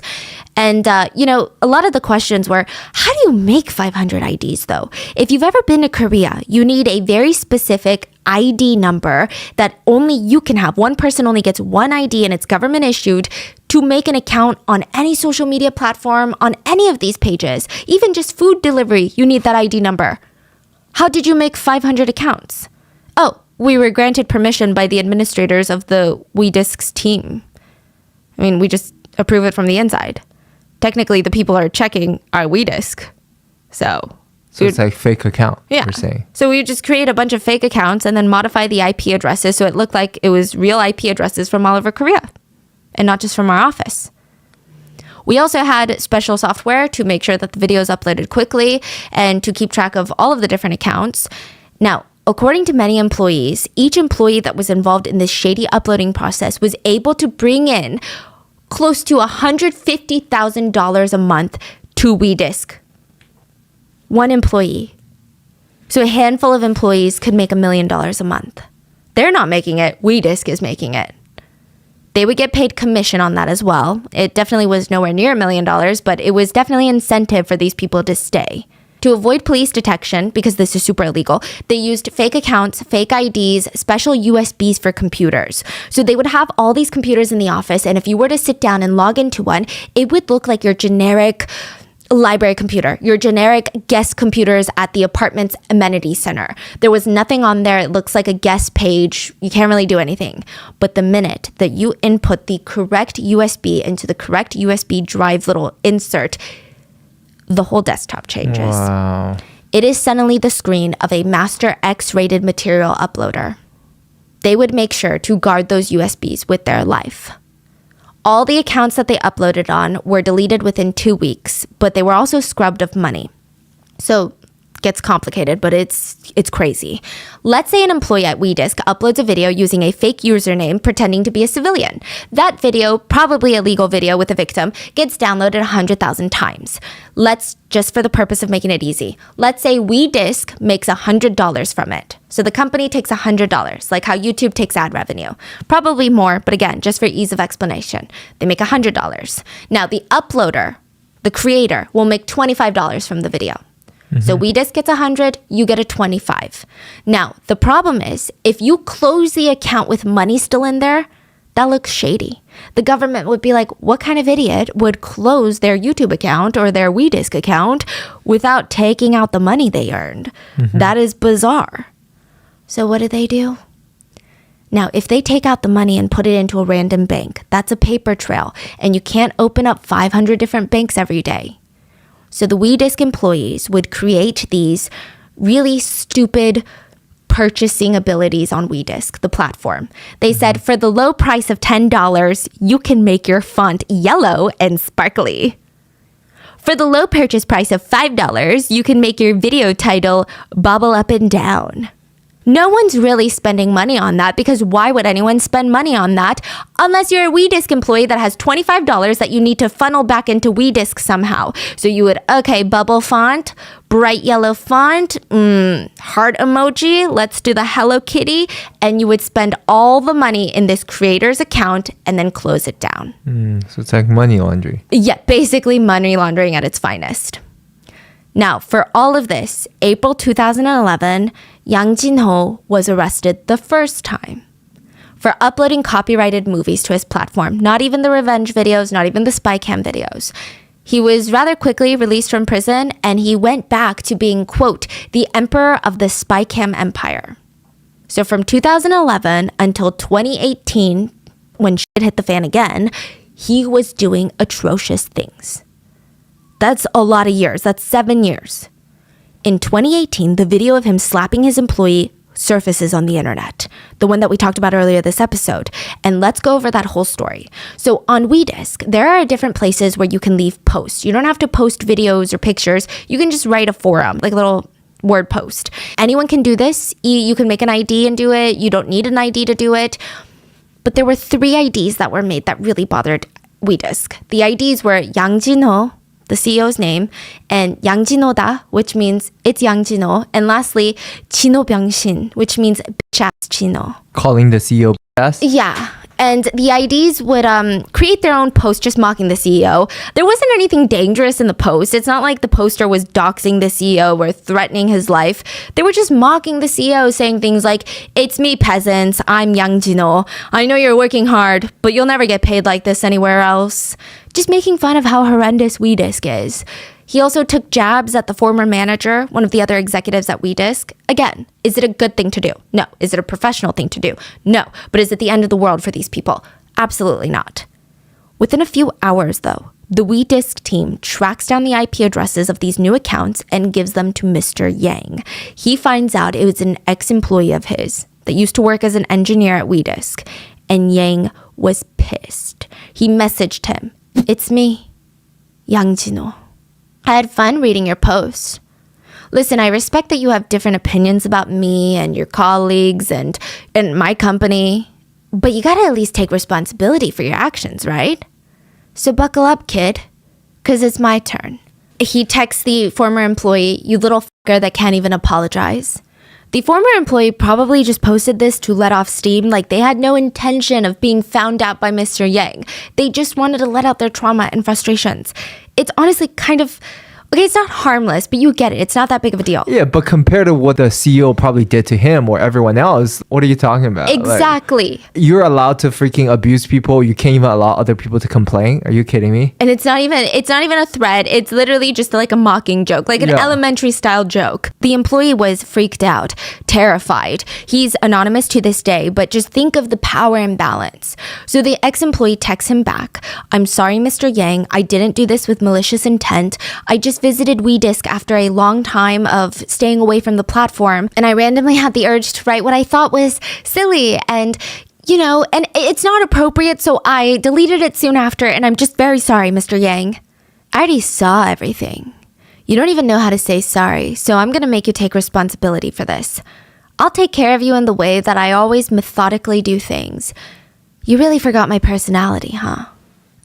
Speaker 1: And, a lot of the questions were, how do you make 500 IDs though? If you've ever been to Korea, you need a very specific ID number that only you can have. One person only gets one ID and it's government issued to make an account on any social media platform, on any of these pages. Even just food delivery, you need that ID number. How did you make 500 accounts? Oh, we were granted permission by the administrators of the Wedisk's team. I mean, we just approve it from the inside. Technically, the people are checking our Wedisk. So
Speaker 2: it's like fake account,
Speaker 1: yeah.
Speaker 2: you're saying.
Speaker 1: So we would just create a bunch of fake accounts and then modify the IP addresses so it looked like it was real IP addresses from all over Korea and not just from our office. We also had special software to make sure that the video is uploaded quickly and to keep track of all of the different accounts. Now, according to many employees, each employee that was involved in this shady uploading process was able to bring in close to $150,000 a month to Wedisk. One employee. So a handful of employees could make $1 million a month. They're not making it. Wedisk is making it. They would get paid commission on that as well. It definitely was nowhere near $1 million, but it was definitely incentive for these people to stay. To avoid police detection, because this is super illegal, they used fake accounts, fake IDs, special USBs for computers. So they would have all these computers in the office, and if you were to sit down and log into one, it would look like your generic library computer, your generic guest computers at the apartment's amenity center. There was nothing on there. It looks like a guest page. You can't really do anything. But the minute that you input the correct USB into the correct USB drive little insert, the whole desktop changes.
Speaker 2: Wow.
Speaker 1: It is suddenly the screen of a master X-rated material uploader. They would make sure to guard those USBs with their life. All the accounts that they uploaded on were deleted within 2 weeks, but they were also scrubbed of money. So it gets complicated, but it's crazy. Let's say an employee at Wedisk uploads a video using a fake username pretending to be a civilian. That video, probably a legal video with a victim, gets downloaded 100,000 times. Let's, just for the purpose of making it easy, let's say Wedisk makes $100 from it. So the company takes $100, like how YouTube takes ad revenue. Probably more, but again, just for ease of explanation, they make $100. Now the uploader, the creator, will make $25 from the video. So Wedisk gets 100, you get a 25. Now, the problem is, if you close the account with money still in there, that looks shady. The government would be like, what kind of idiot would close their YouTube account or their Wedisk account without taking out the money they earned? That is bizarre. So what do? Now, if they take out the money and put it into a random bank, that's a paper trail, and you can't open up 500 different banks every day. So the Wedisk employees would create these really stupid purchasing abilities on Wedisk, the platform. They said, for the low price of $10, you can make your font yellow and sparkly. For the low purchase price of $5, you can make your video title bobble up and down. No one's really spending money on that, because why would anyone spend money on that unless you're a Wedisk employee that has $25 that you need to funnel back into Wedisk somehow? So you would, okay, bubble font, bright yellow font, heart emoji, let's do the Hello Kitty, and you would spend all the money in this creator's account and then close it down.
Speaker 2: So it's like money laundering.
Speaker 1: Yeah, basically money laundering at its finest. Now, for all of this, April 2011, Yang Jin-ho was arrested the first time for uploading copyrighted movies to his platform. Not even the revenge videos, not even the spy cam videos. He was rather quickly released from prison, and he went back to being, quote, the emperor of the spy cam empire. So from 2011 until 2018, when shit hit the fan again, he was doing atrocious things. That's a lot of years. That's 7 years. In 2018, the video of him slapping his employee surfaces on the internet, the one that we talked about earlier this episode. And let's go over that whole story. So on Wedisk, there are different places where you can leave posts. You don't have to post videos or pictures. You can just write a forum, like a little word post. Anyone can do this. You can make an ID and do it. You don't need an ID to do it. But there were 3 IDs that were made that really bothered Wedisk. The IDs were Yang Jin-ho, the CEO's name, and 양진호다, which means it's 양진호, and lastly, 진호병신, which means bitch-ass 진호.
Speaker 2: Calling the CEO ass?
Speaker 1: Yeah. And the IDs would create their own post just mocking the CEO. There wasn't anything dangerous in the post. It's not like the poster was doxing the CEO or threatening his life. They were just mocking the CEO, saying things like, "It's me, peasants. I'm Yang Jino. I know you're working hard, but you'll never get paid like this anywhere else." Just making fun of how horrendous Wedisk is. He also took jabs at the former manager, one of the other executives at Wedisk. Again, is it a good thing to do? No. Is it a professional thing to do? No. But is it the end of the world for these people? Absolutely not. Within a few hours, though, the Wedisk team tracks down the IP addresses of these new accounts and gives them to Mr. Yang. He finds out it was an ex-employee of his that used to work as an engineer at Wedisk, and Yang was pissed. He messaged him, "It's me, Yang Jino. I had fun reading your post. Listen, I respect that you have different opinions about me and your colleagues and my company, but you gotta at least take responsibility for your actions, right? So buckle up, kid, because it's my turn." He texts the former employee, "You little fucker that can't even apologize." The former employee probably just posted this to let off steam, like they had no intention of being found out by Mr. Yang. They just wanted to let out their trauma and frustrations. It's honestly kind of, okay, it's not harmless, but you get it. It's not that big of a deal.
Speaker 2: Yeah, but compared to what the CEO probably did to him or everyone else, what are you talking about?
Speaker 1: Exactly.
Speaker 2: Like, you're allowed to freaking abuse people. You can't even allow other people to complain. Are you kidding me?
Speaker 1: And it's not even a threat. It's literally just like a mocking joke, like an elementary style joke. The employee was freaked out, terrified. He's anonymous to this day, but just think of the power imbalance. So the ex-employee texts him back, "I'm sorry, Mr. Yang. I didn't do this with malicious intent. I just visited Wedisk after a long time of staying away from the platform, and I randomly had the urge to write what I thought was silly and it's not appropriate, so I deleted it soon after, and I'm just very sorry, Mr. Yang." I already saw everything. You don't even know how to say sorry, so I'm gonna make you take responsibility for this. I'll take care of you in the way that I always methodically do things. You really forgot my personality, huh?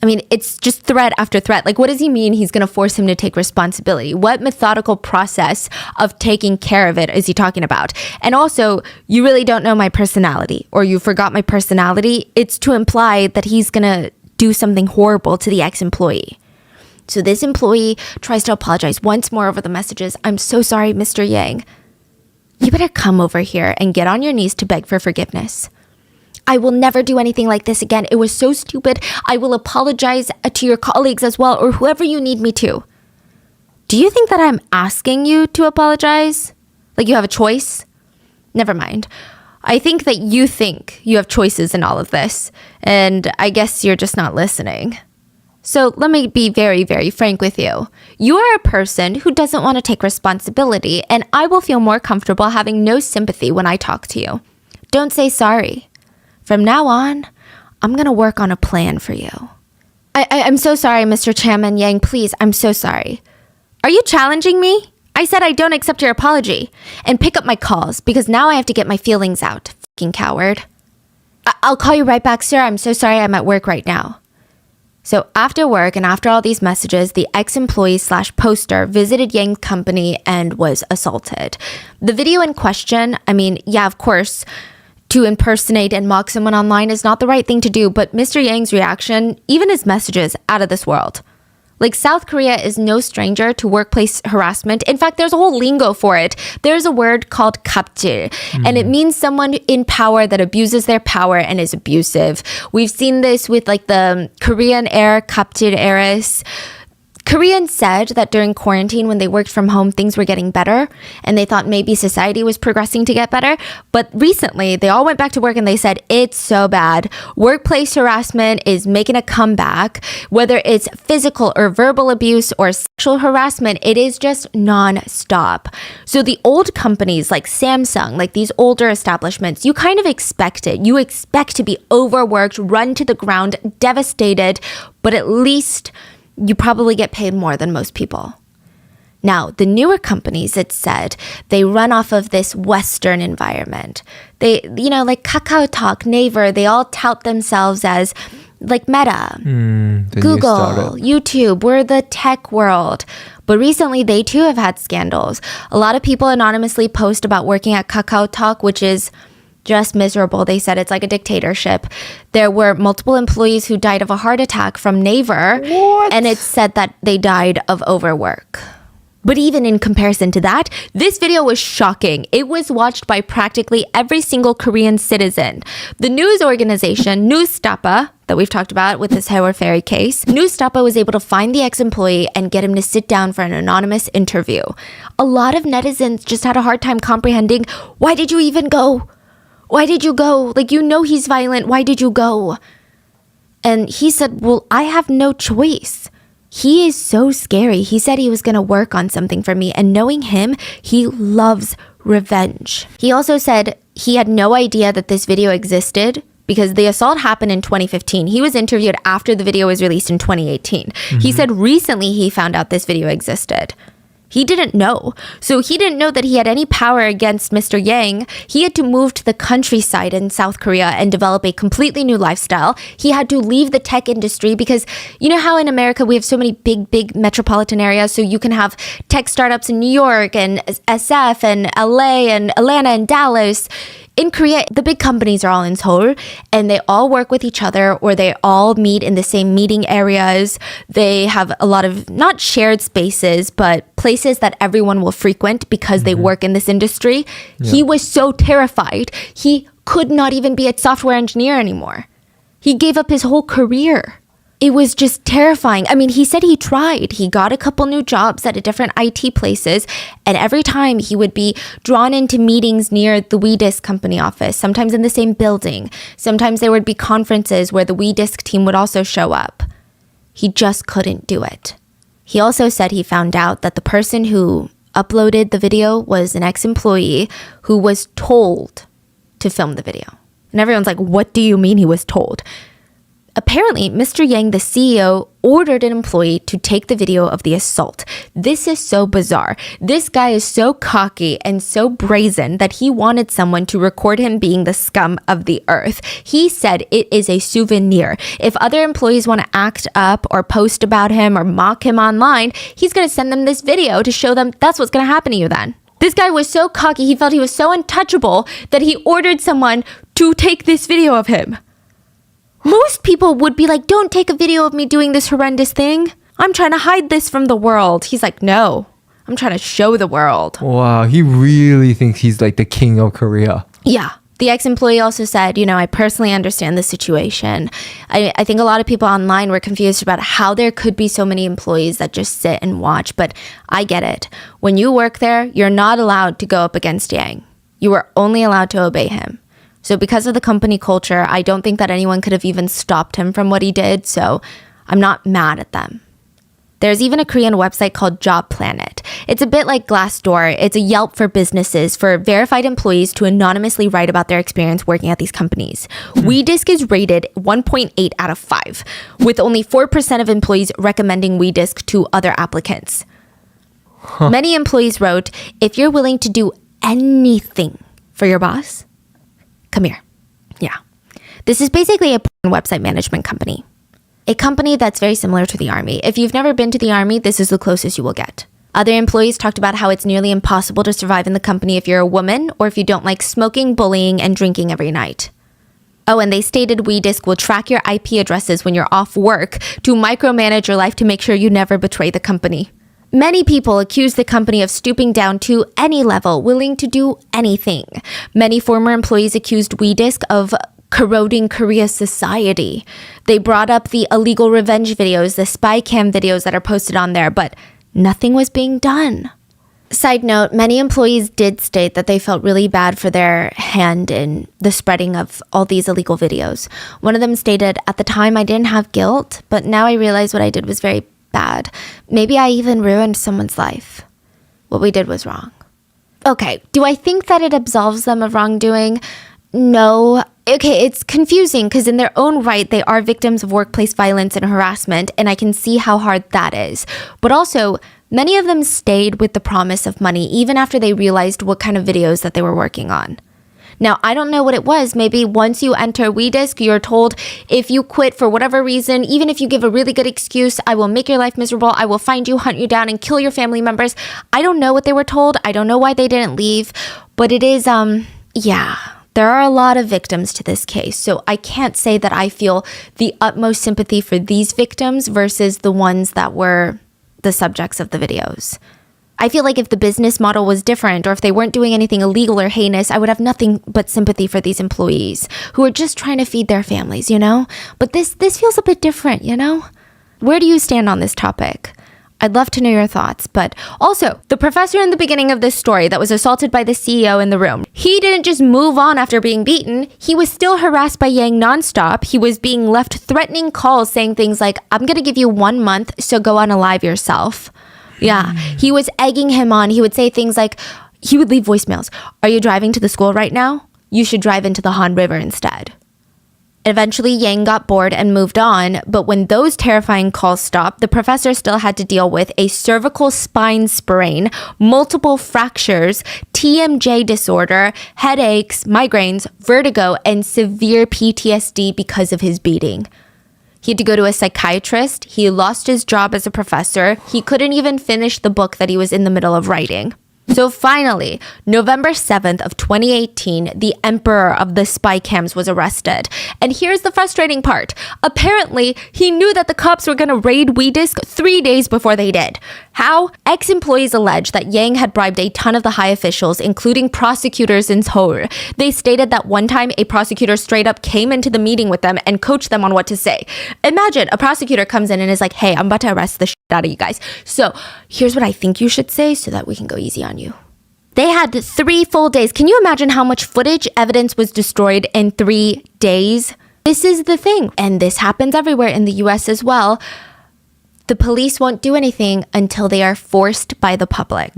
Speaker 1: I mean, it's just threat after threat. Like, what does he mean he's going to force him to take responsibility? What methodical process of taking care of it is he talking about? And also, you really don't know my personality, or you forgot my personality. It's to imply that he's going to do something horrible to the ex-employee. So this employee tries to apologize once more over the messages. "I'm so sorry, Mr. Yang. You better come over here and get on your knees to beg for forgiveness. I will never do anything like this again. It was so stupid. I will apologize to your colleagues as well, or whoever you need me to." Do you think that I'm asking you to apologize? Like you have a choice? Never mind. I think that you think you have choices in all of this, and I guess you're just not listening. So let me be very, very frank with you. You are a person who doesn't want to take responsibility, and I will feel more comfortable having no sympathy when I talk to you. Don't say sorry. From now on, I'm going to work on a plan for you. I'm so sorry, Mr. Chairman Yang. Please, I'm so sorry. Are you challenging me? I said I don't accept your apology. And pick up my calls, because now I have to get my feelings out. Fucking coward. I'll call you right back, sir. I'm so sorry. I'm at work right now. So after work and after all these messages, the ex-employee/poster visited Yang's company and was assaulted. The video in question, I mean, yeah, of course, to impersonate and mock someone online is not the right thing to do, but Mr. Yang's reaction, even his messages, out of this world. Like, South Korea is no stranger to workplace harassment. In fact, there's a whole lingo for it. There's a word called 갑질, and it means someone in power that abuses their power and is abusive. We've seen this with like the Korean era 갑질 heiress. Koreans said that during quarantine, when they worked from home, things were getting better, and they thought maybe society was progressing to get better. But recently, they all went back to work and they said, it's so bad. Workplace harassment is making a comeback. Whether it's physical or verbal abuse or sexual harassment, it is just non-stop. So the old companies like Samsung, like these older establishments, you kind of expect it. You expect to be overworked, run to the ground, devastated, but at least you probably get paid more than most people. Now, the newer companies, it's said, they run off of this Western environment. They, like KakaoTalk, Naver, they all tout themselves as like Meta,
Speaker 2: The new
Speaker 1: Google,
Speaker 2: startup.
Speaker 1: YouTube. We're the tech world. But recently, they too have had scandals. A lot of people anonymously post about working at KakaoTalk, which is just miserable. They said it's like a dictatorship. There were multiple employees who died of a heart attack from Naver.
Speaker 2: What?
Speaker 1: And it's said that they died of overwork. But even in comparison to that, this video was shocking. It was watched by practically every single Korean citizen. The news organization, Newstapa, that we've talked about with this Haewol Ferry case, Newstapa was able to find the ex-employee and get him to sit down for an anonymous interview. A lot of netizens just had a hard time comprehending, why did you even go? Why did you go? Like, you know he's violent. Why did you go? And he said, well, I have no choice. He is so scary. He said he was going to work on something for me. And knowing him, he loves revenge. He also said he had no idea that this video existed because the assault happened in 2015. He was interviewed after the video was released in 2018. He said recently he found out this video existed. He didn't know. So he didn't know that he had any power against Mr. Yang. He had to move to the countryside in South Korea and develop a completely new lifestyle. He had to leave the tech industry because you know how in America we have so many big metropolitan areas. So you can have tech startups in New York and SF and LA and Atlanta and Dallas. In Korea, the big companies are all in Seoul and they all work with each other or they all meet in the same meeting areas. They have a lot of not shared spaces, but places that everyone will frequent because they work in this industry. Yeah. He was so terrified. He could not even be a software engineer anymore. He gave up his whole career. It was just terrifying. I mean, he said he tried. He got a couple new jobs at different IT places. And every time he would be drawn into meetings near the Wedisk company office, sometimes in the same building. Sometimes there would be conferences where the Wedisk team would also show up. He just couldn't do it. He also said he found out that the person who uploaded the video was an ex-employee who was told to film the video. And everyone's like, what do you mean he was told? Apparently, Mr. Yang, the CEO, ordered an employee to take the video of the assault. This is so bizarre. This guy is so cocky and so brazen that he wanted someone to record him being the scum of the earth. He said it is a souvenir. If other employees want to act up or post about him or mock him online, he's going to send them this video to show them that's what's going to happen to you then. This guy was so cocky, he felt he was so untouchable that he ordered someone to take this video of him. Most people would be like, don't take a video of me doing this horrendous thing. I'm trying to hide this from the world. He's like, no, I'm trying to show the world.
Speaker 2: Wow, he really thinks he's like the king of Korea.
Speaker 1: Yeah. The ex-employee also said, I personally understand the situation. I think a lot of people online were confused about how there could be so many employees that just sit and watch, but I get it. When you work there, you're not allowed to go up against Yang. You are only allowed to obey him. So because of the company culture, I don't think that anyone could have even stopped him from what he did. So I'm not mad at them. There's even a Korean website called Job Planet. It's a bit like Glassdoor. It's a Yelp for businesses for verified employees to anonymously write about their experience working at these companies. Wedisk is rated 1.8 out of 5, with only 4% of employees recommending Wedisk to other applicants. Many employees wrote, if you're willing to do anything for your boss, come here. Yeah. This is basically a website management company. A company that's very similar to the army. If you've never been to the army, this is the closest you will get. Other employees talked about how it's nearly impossible to survive in the company if you're a woman or if you don't like smoking, bullying, and drinking every night. Oh, and they stated Wedisk will track your IP addresses when you're off work to micromanage your life to make sure you never betray the company. Many people accuse the company of stooping down to any level, willing to do anything. Many former employees accused Wedisk of corroding Korea's society. They brought up the illegal revenge videos, the spy cam videos that are posted on there, but nothing was being done. Side note, many employees did state that they felt really bad for their hand in the spreading of all these illegal videos. One of them stated, at the time I didn't have guilt, but now I realize what I did was very bad. Maybe I even ruined someone's life. What we did was wrong. Okay, do I think that it absolves them of wrongdoing? No. Okay, it's confusing because in their own right, they are victims of workplace violence and harassment, and I can see how hard that is. But also, many of them stayed with the promise of money even after they realized what kind of videos that they were working on. Now, I don't know what it was. Maybe once you enter Wedisk, you're told if you quit for whatever reason, even if you give a really good excuse, I will make your life miserable. I will find you, hunt you down, and kill your family members. I don't know what they were told. I don't know why they didn't leave. But it is, yeah. There are a lot of victims to this case, so I can't say that I feel the utmost sympathy for these victims versus the ones that were the subjects of the videos. I feel like if the business model was different or if they weren't doing anything illegal or heinous, I would have nothing but sympathy for these employees who are just trying to feed their families, you know? But this feels a bit different, you know? Where do you stand on this topic? I'd love to know your thoughts. But also, the professor in the beginning of this story that was assaulted by the CEO in the room, he didn't just move on after being beaten. He was still harassed by Yang nonstop. He was being left threatening calls saying things like, I'm going to give you 1 month, so go unalive yourself. Yeah, he was egging him on. He would say things like, he would leave voicemails. Are you driving to the school right now? You should drive into the Han River instead. Eventually, Yang got bored and moved on, but when those terrifying calls stopped, the professor still had to deal with a cervical spine sprain, multiple fractures, TMJ disorder, headaches, migraines, vertigo, and severe PTSD because of his beating. He had to go to a psychiatrist. He lost his job as a professor. He couldn't even finish the book that he was in the middle of writing. So finally, November 7th of 2018, the emperor of the spy cams was arrested. And here's the frustrating part. Apparently, he knew that the cops were going to raid Wedisk 3 days before they did. How? Ex-employees allege that Yang had bribed a ton of the high officials, including prosecutors in Seoul. They stated that one time a prosecutor straight up came into the meeting with them and coached them on what to say. Imagine a prosecutor comes in and is like, hey, I'm about to arrest the shit out of you guys. So here's what I think you should say so that we can go easy on you. They had 3 full days. Can you imagine how much footage evidence was destroyed in 3 days? This is the thing. And this happens everywhere in the US as well. The police won't do anything until they are forced by the public.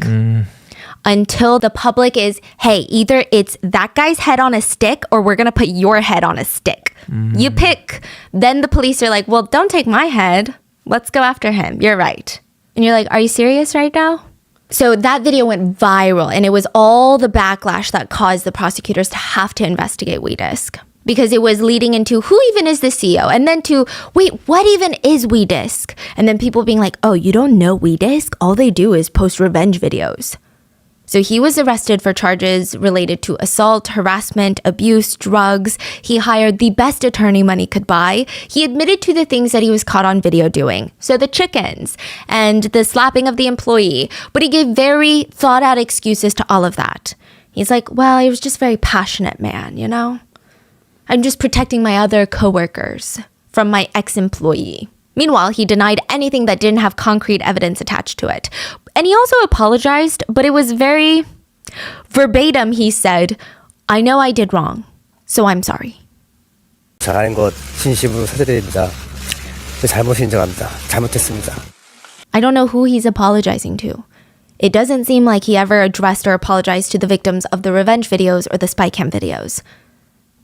Speaker 1: Until the public is, hey, either it's that guy's head on a stick or we're going to put your head on a stick. You pick. Then the police are like, well, don't take my head. Let's go after him. You're right. And you're like, are you serious right now? So that video went viral, and it was all the backlash that caused the prosecutors to have to investigate Wedisk, because it was leading into who even is the CEO, and then to, wait, what even is Wedisk? And then people being like, oh, you don't know Wedisk? All they do is post revenge videos. So he was arrested for charges related to assault, harassment, abuse, drugs. He hired the best attorney money could buy. He admitted to the things that he was caught on video doing. So the chickens and the slapping of the employee. But he gave very thought out excuses to all of that. He's like, well, he was just a very passionate man, you know? I'm just protecting my other coworkers from my ex-employee. Meanwhile, he denied anything that didn't have concrete evidence attached to it. And he also apologized, but it was very verbatim. He said, I know I did wrong, so I'm sorry.
Speaker 3: 잘한 것 진심으로 사죄드립니다. 잘못 인정합니다. 잘못했습니다.
Speaker 1: I don't know who he's apologizing to. It doesn't seem like he ever addressed or apologized to the victims of the revenge videos or the spy cam videos.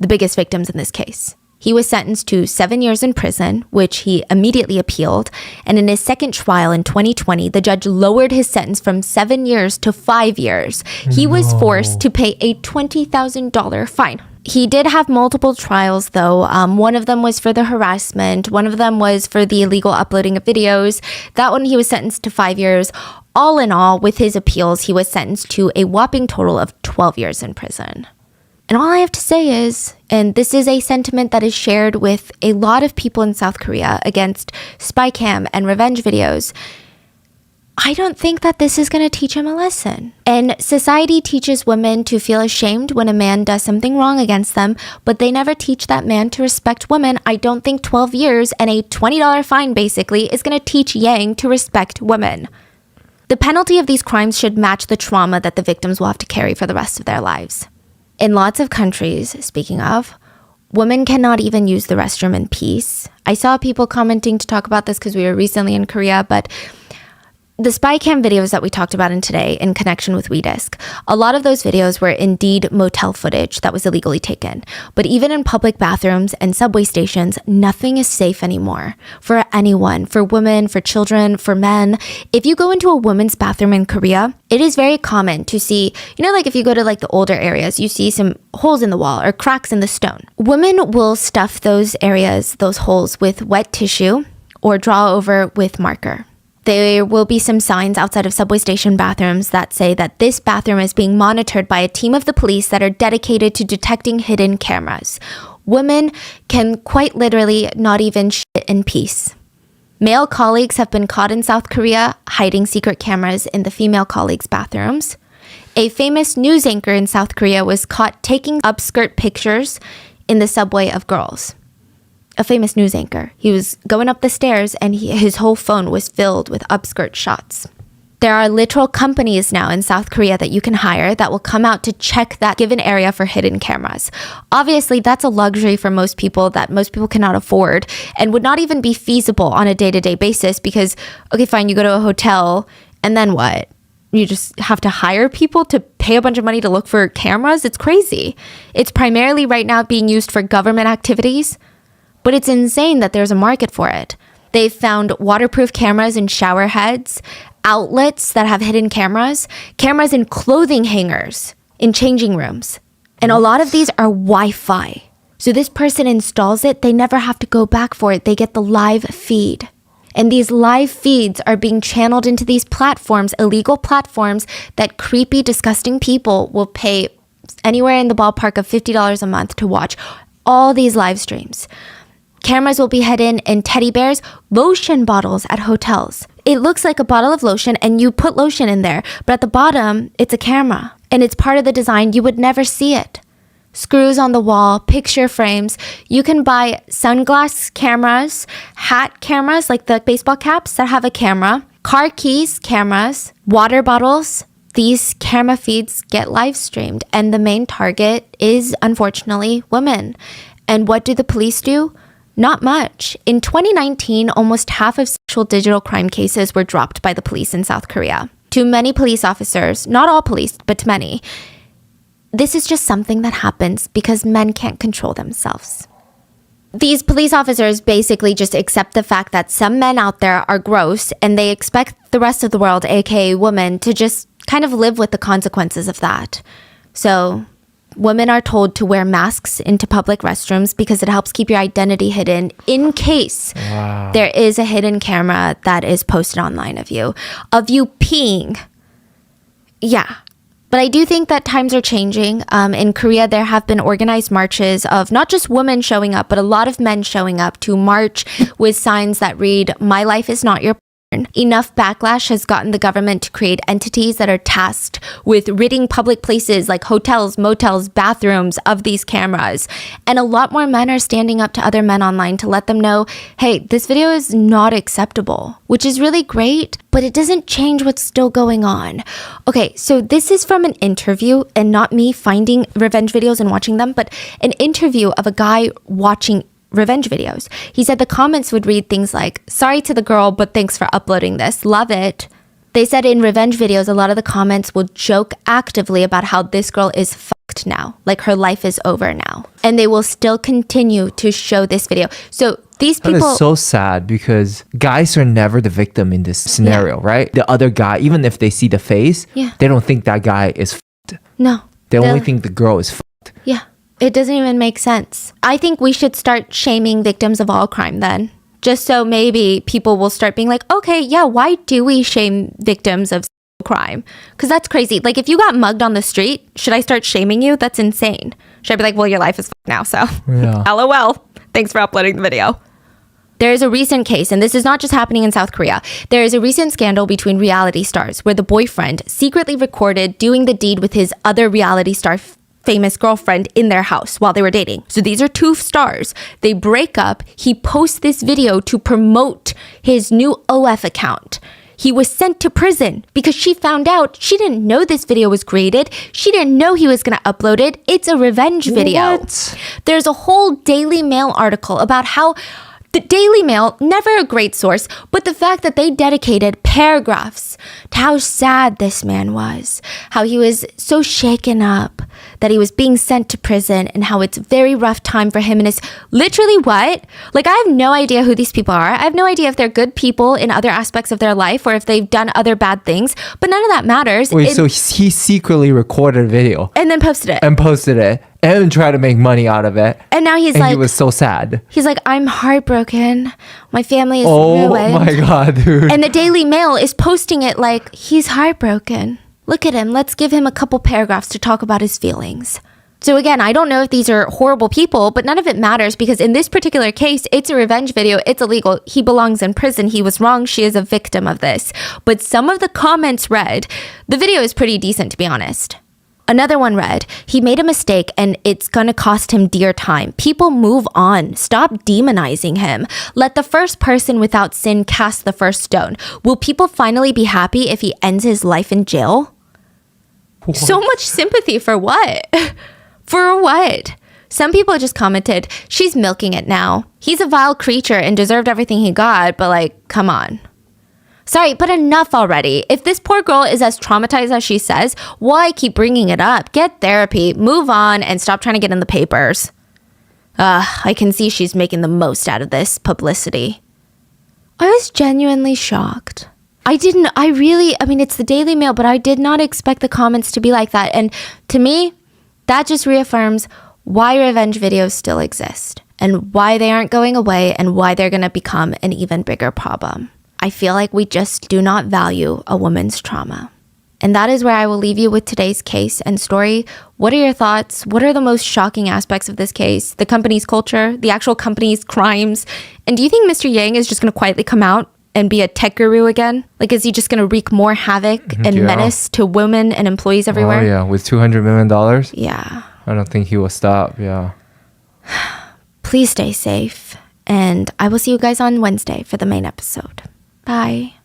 Speaker 1: The biggest victims in this case. He was sentenced to 7 years in prison, which he immediately appealed. And in his second trial in 2020, the judge lowered his sentence from 7 years to 5 years. He was forced to pay a $20,000 fine. He did have multiple trials, though. One of them was for the harassment. One of them was for the illegal uploading of videos. That one, he was sentenced to 5 years. All in all, with his appeals, he was sentenced to a whopping total of 12 years in prison. And all I have to say is, and this is a sentiment that is shared with a lot of people in South Korea against spy cam and revenge videos, I don't think that this is going to teach him a lesson. And society teaches women to feel ashamed when a man does something wrong against them, but they never teach that man to respect women. I don't think 12 years and a $20 fine basically is going to teach Yang to respect women. The penalty of these crimes should match the trauma that the victims will have to carry for the rest of their lives. In lots of countries, speaking of, women cannot even use the restroom in peace. I saw people commenting to talk about this because we were recently in Korea, but the spy cam videos that we talked about in today in connection with Wedisk, a lot of those videos were indeed motel footage that was illegally taken. But even in public bathrooms and subway stations, nothing is safe anymore for anyone, for women, for children, for men. If you go into a women's bathroom in Korea, it is very common to see, like if you go to like the older areas, you see some holes in the wall or cracks in the stone. Women will stuff those areas, those holes, with wet tissue or draw over with marker. There will be some signs outside of subway station bathrooms that say that this bathroom is being monitored by a team of the police that are dedicated to detecting hidden cameras. Women can quite literally not even shit in peace. Male colleagues have been caught in South Korea hiding secret cameras in the female colleagues' bathrooms. A famous news anchor in South Korea was caught taking upskirt pictures in the subway of girls. A famous news anchor. He was going up the stairs and his whole phone was filled with upskirt shots. There are literal companies now in South Korea that you can hire that will come out to check that given area for hidden cameras. Obviously, that's a luxury for most people that most people cannot afford and would not even be feasible on a day-to-day basis because, okay, fine, you go to a hotel and then what? You just have to hire people to pay a bunch of money to look for cameras? It's crazy. It's primarily right now being used for government activities. But it's insane that there's a market for it. They've found waterproof cameras in shower heads, outlets that have hidden cameras, cameras in clothing hangers, in changing rooms. And a lot of these are Wi-Fi. So this person installs it, they never have to go back for it. They get the live feed. And these live feeds are being channeled into these platforms, illegal platforms that creepy, disgusting people will pay anywhere in the ballpark of $50 a month to watch all these live streams. Cameras will be hidden in teddy bears, lotion bottles at hotels. It looks like a bottle of lotion and you put lotion in there, but at the bottom, it's a camera. And it's part of the design. You would never see it. Screws on the wall, picture frames. You can buy sunglass cameras, hat cameras like the baseball caps that have a camera, car keys cameras, water bottles. These camera feeds get live streamed and the main target is, unfortunately, women. And what do the police do? Not much. In 2019, almost half of sexual digital crime cases were dropped by the police in South Korea. To many police officers, not all police, but to many, this is just something that happens because men can't control themselves. These police officers basically just accept the fact that some men out there are gross and they expect the rest of the world, aka women, to just kind of live with the consequences of that. So women are told to wear masks into public restrooms because it helps keep your identity hidden in case there is a hidden camera that is posted online of you peeing. Yeah. But I do think that times are changing. In Korea, there have been organized marches of not just women showing up, but a lot of men showing up to march with signs that read, "My life is not your." Enough backlash has gotten the government to create entities that are tasked with ridding public places like hotels, motels, bathrooms of these cameras. And a lot more men are standing up to other men online to let them know, hey, this video is not acceptable, which is really great, but it doesn't change what's still going on. Okay, so this is from an interview and not me finding revenge videos and watching them, but an interview of a guy watching revenge videos. He said the comments would read things like, "Sorry to the girl, but thanks for uploading this. Love it." They said in revenge videos, a lot of the comments will joke actively about how this girl is fucked now, like her life is over now. And they will still continue to show this video. So these people...
Speaker 2: That is so sad because guys are never the victim in this scenario, right? The other guy, even if they see the face, they don't think that guy is fucked.
Speaker 1: No.
Speaker 2: They only think the girl is fucked.
Speaker 1: Yeah. It doesn't even make sense. I think we should start shaming victims of all crime then. Just so maybe people will start being like, okay, yeah, why do we shame victims of crime? Because that's crazy. Like if you got mugged on the street, should I start shaming you? That's insane. Should I be like, well, your life is now, so LOL. Thanks for uploading the video. There is a recent case, and this is not just happening in South Korea. There is a recent scandal between reality stars where the boyfriend secretly recorded doing the deed with his other reality star famous girlfriend in their house while they were dating. So these are two stars. They break up. He posts this video to promote his new OF account. He was sent to prison because she found out. She didn't know this video was created. She didn't know he was going to upload it. It's a revenge video.
Speaker 2: What?
Speaker 1: There's a whole Daily Mail article about how The Daily Mail, never a great source, but the fact that they dedicated paragraphs to how sad this man was, how he was so shaken up, that he was being sent to prison, and how it's a very rough time for him and his literally what? Like, I have no idea who these people are. I have no idea if they're good people in other aspects of their life or if they've done other bad things, but none of that matters.
Speaker 2: Wait, so he secretly recorded a video
Speaker 1: and then posted it.
Speaker 2: And tried to make money out of it.
Speaker 1: And now he's
Speaker 2: and
Speaker 1: like,
Speaker 2: he was so sad.
Speaker 1: He's like, I'm heartbroken. My family is
Speaker 2: Oh
Speaker 1: ruined.
Speaker 2: my God, dude.
Speaker 1: And the Daily Mail is posting it like he's heartbroken. Look at him. Let's give him a couple paragraphs to talk about his feelings. So again, I don't know if these are horrible people, but none of it matters because in this particular case, it's a revenge video. It's illegal. He belongs in prison. He was wrong. She is a victim of this. But some of the comments read, the video is pretty decent, to be honest. Another one read, he made a mistake and it's going to cost him dear time. People move on. Stop demonizing him. Let the first person without sin cast the first stone. Will people finally be happy if he ends his life in jail? What? So much sympathy for what? For what? Some people just commented, she's milking it now. He's a vile creature and deserved everything he got, but like, come on. Sorry, but enough already. If this poor girl is as traumatized as she says, why keep bringing it up? Get therapy, move on, and stop trying to get in the papers. I can see she's making the most out of this publicity. I was genuinely shocked. I mean, it's the Daily Mail, but I did not expect the comments to be like that. And to me, that just reaffirms why revenge videos still exist and why they aren't going away and why they're going to become an even bigger problem. I feel like we just do not value a woman's trauma. And that is where I will leave you with today's case and story. What are your thoughts? What are the most shocking aspects of this case? The company's culture, the actual company's crimes. And do you think Mr. Yang is just going to quietly come out and be a tech guru again? Like, is he just going to wreak more havoc and menace to women and employees everywhere?
Speaker 2: Oh, yeah. With $200 million?
Speaker 1: Yeah.
Speaker 2: I don't think he will stop. Yeah.
Speaker 1: Please stay safe. And I will see you guys on Wednesday for the main episode. Bye.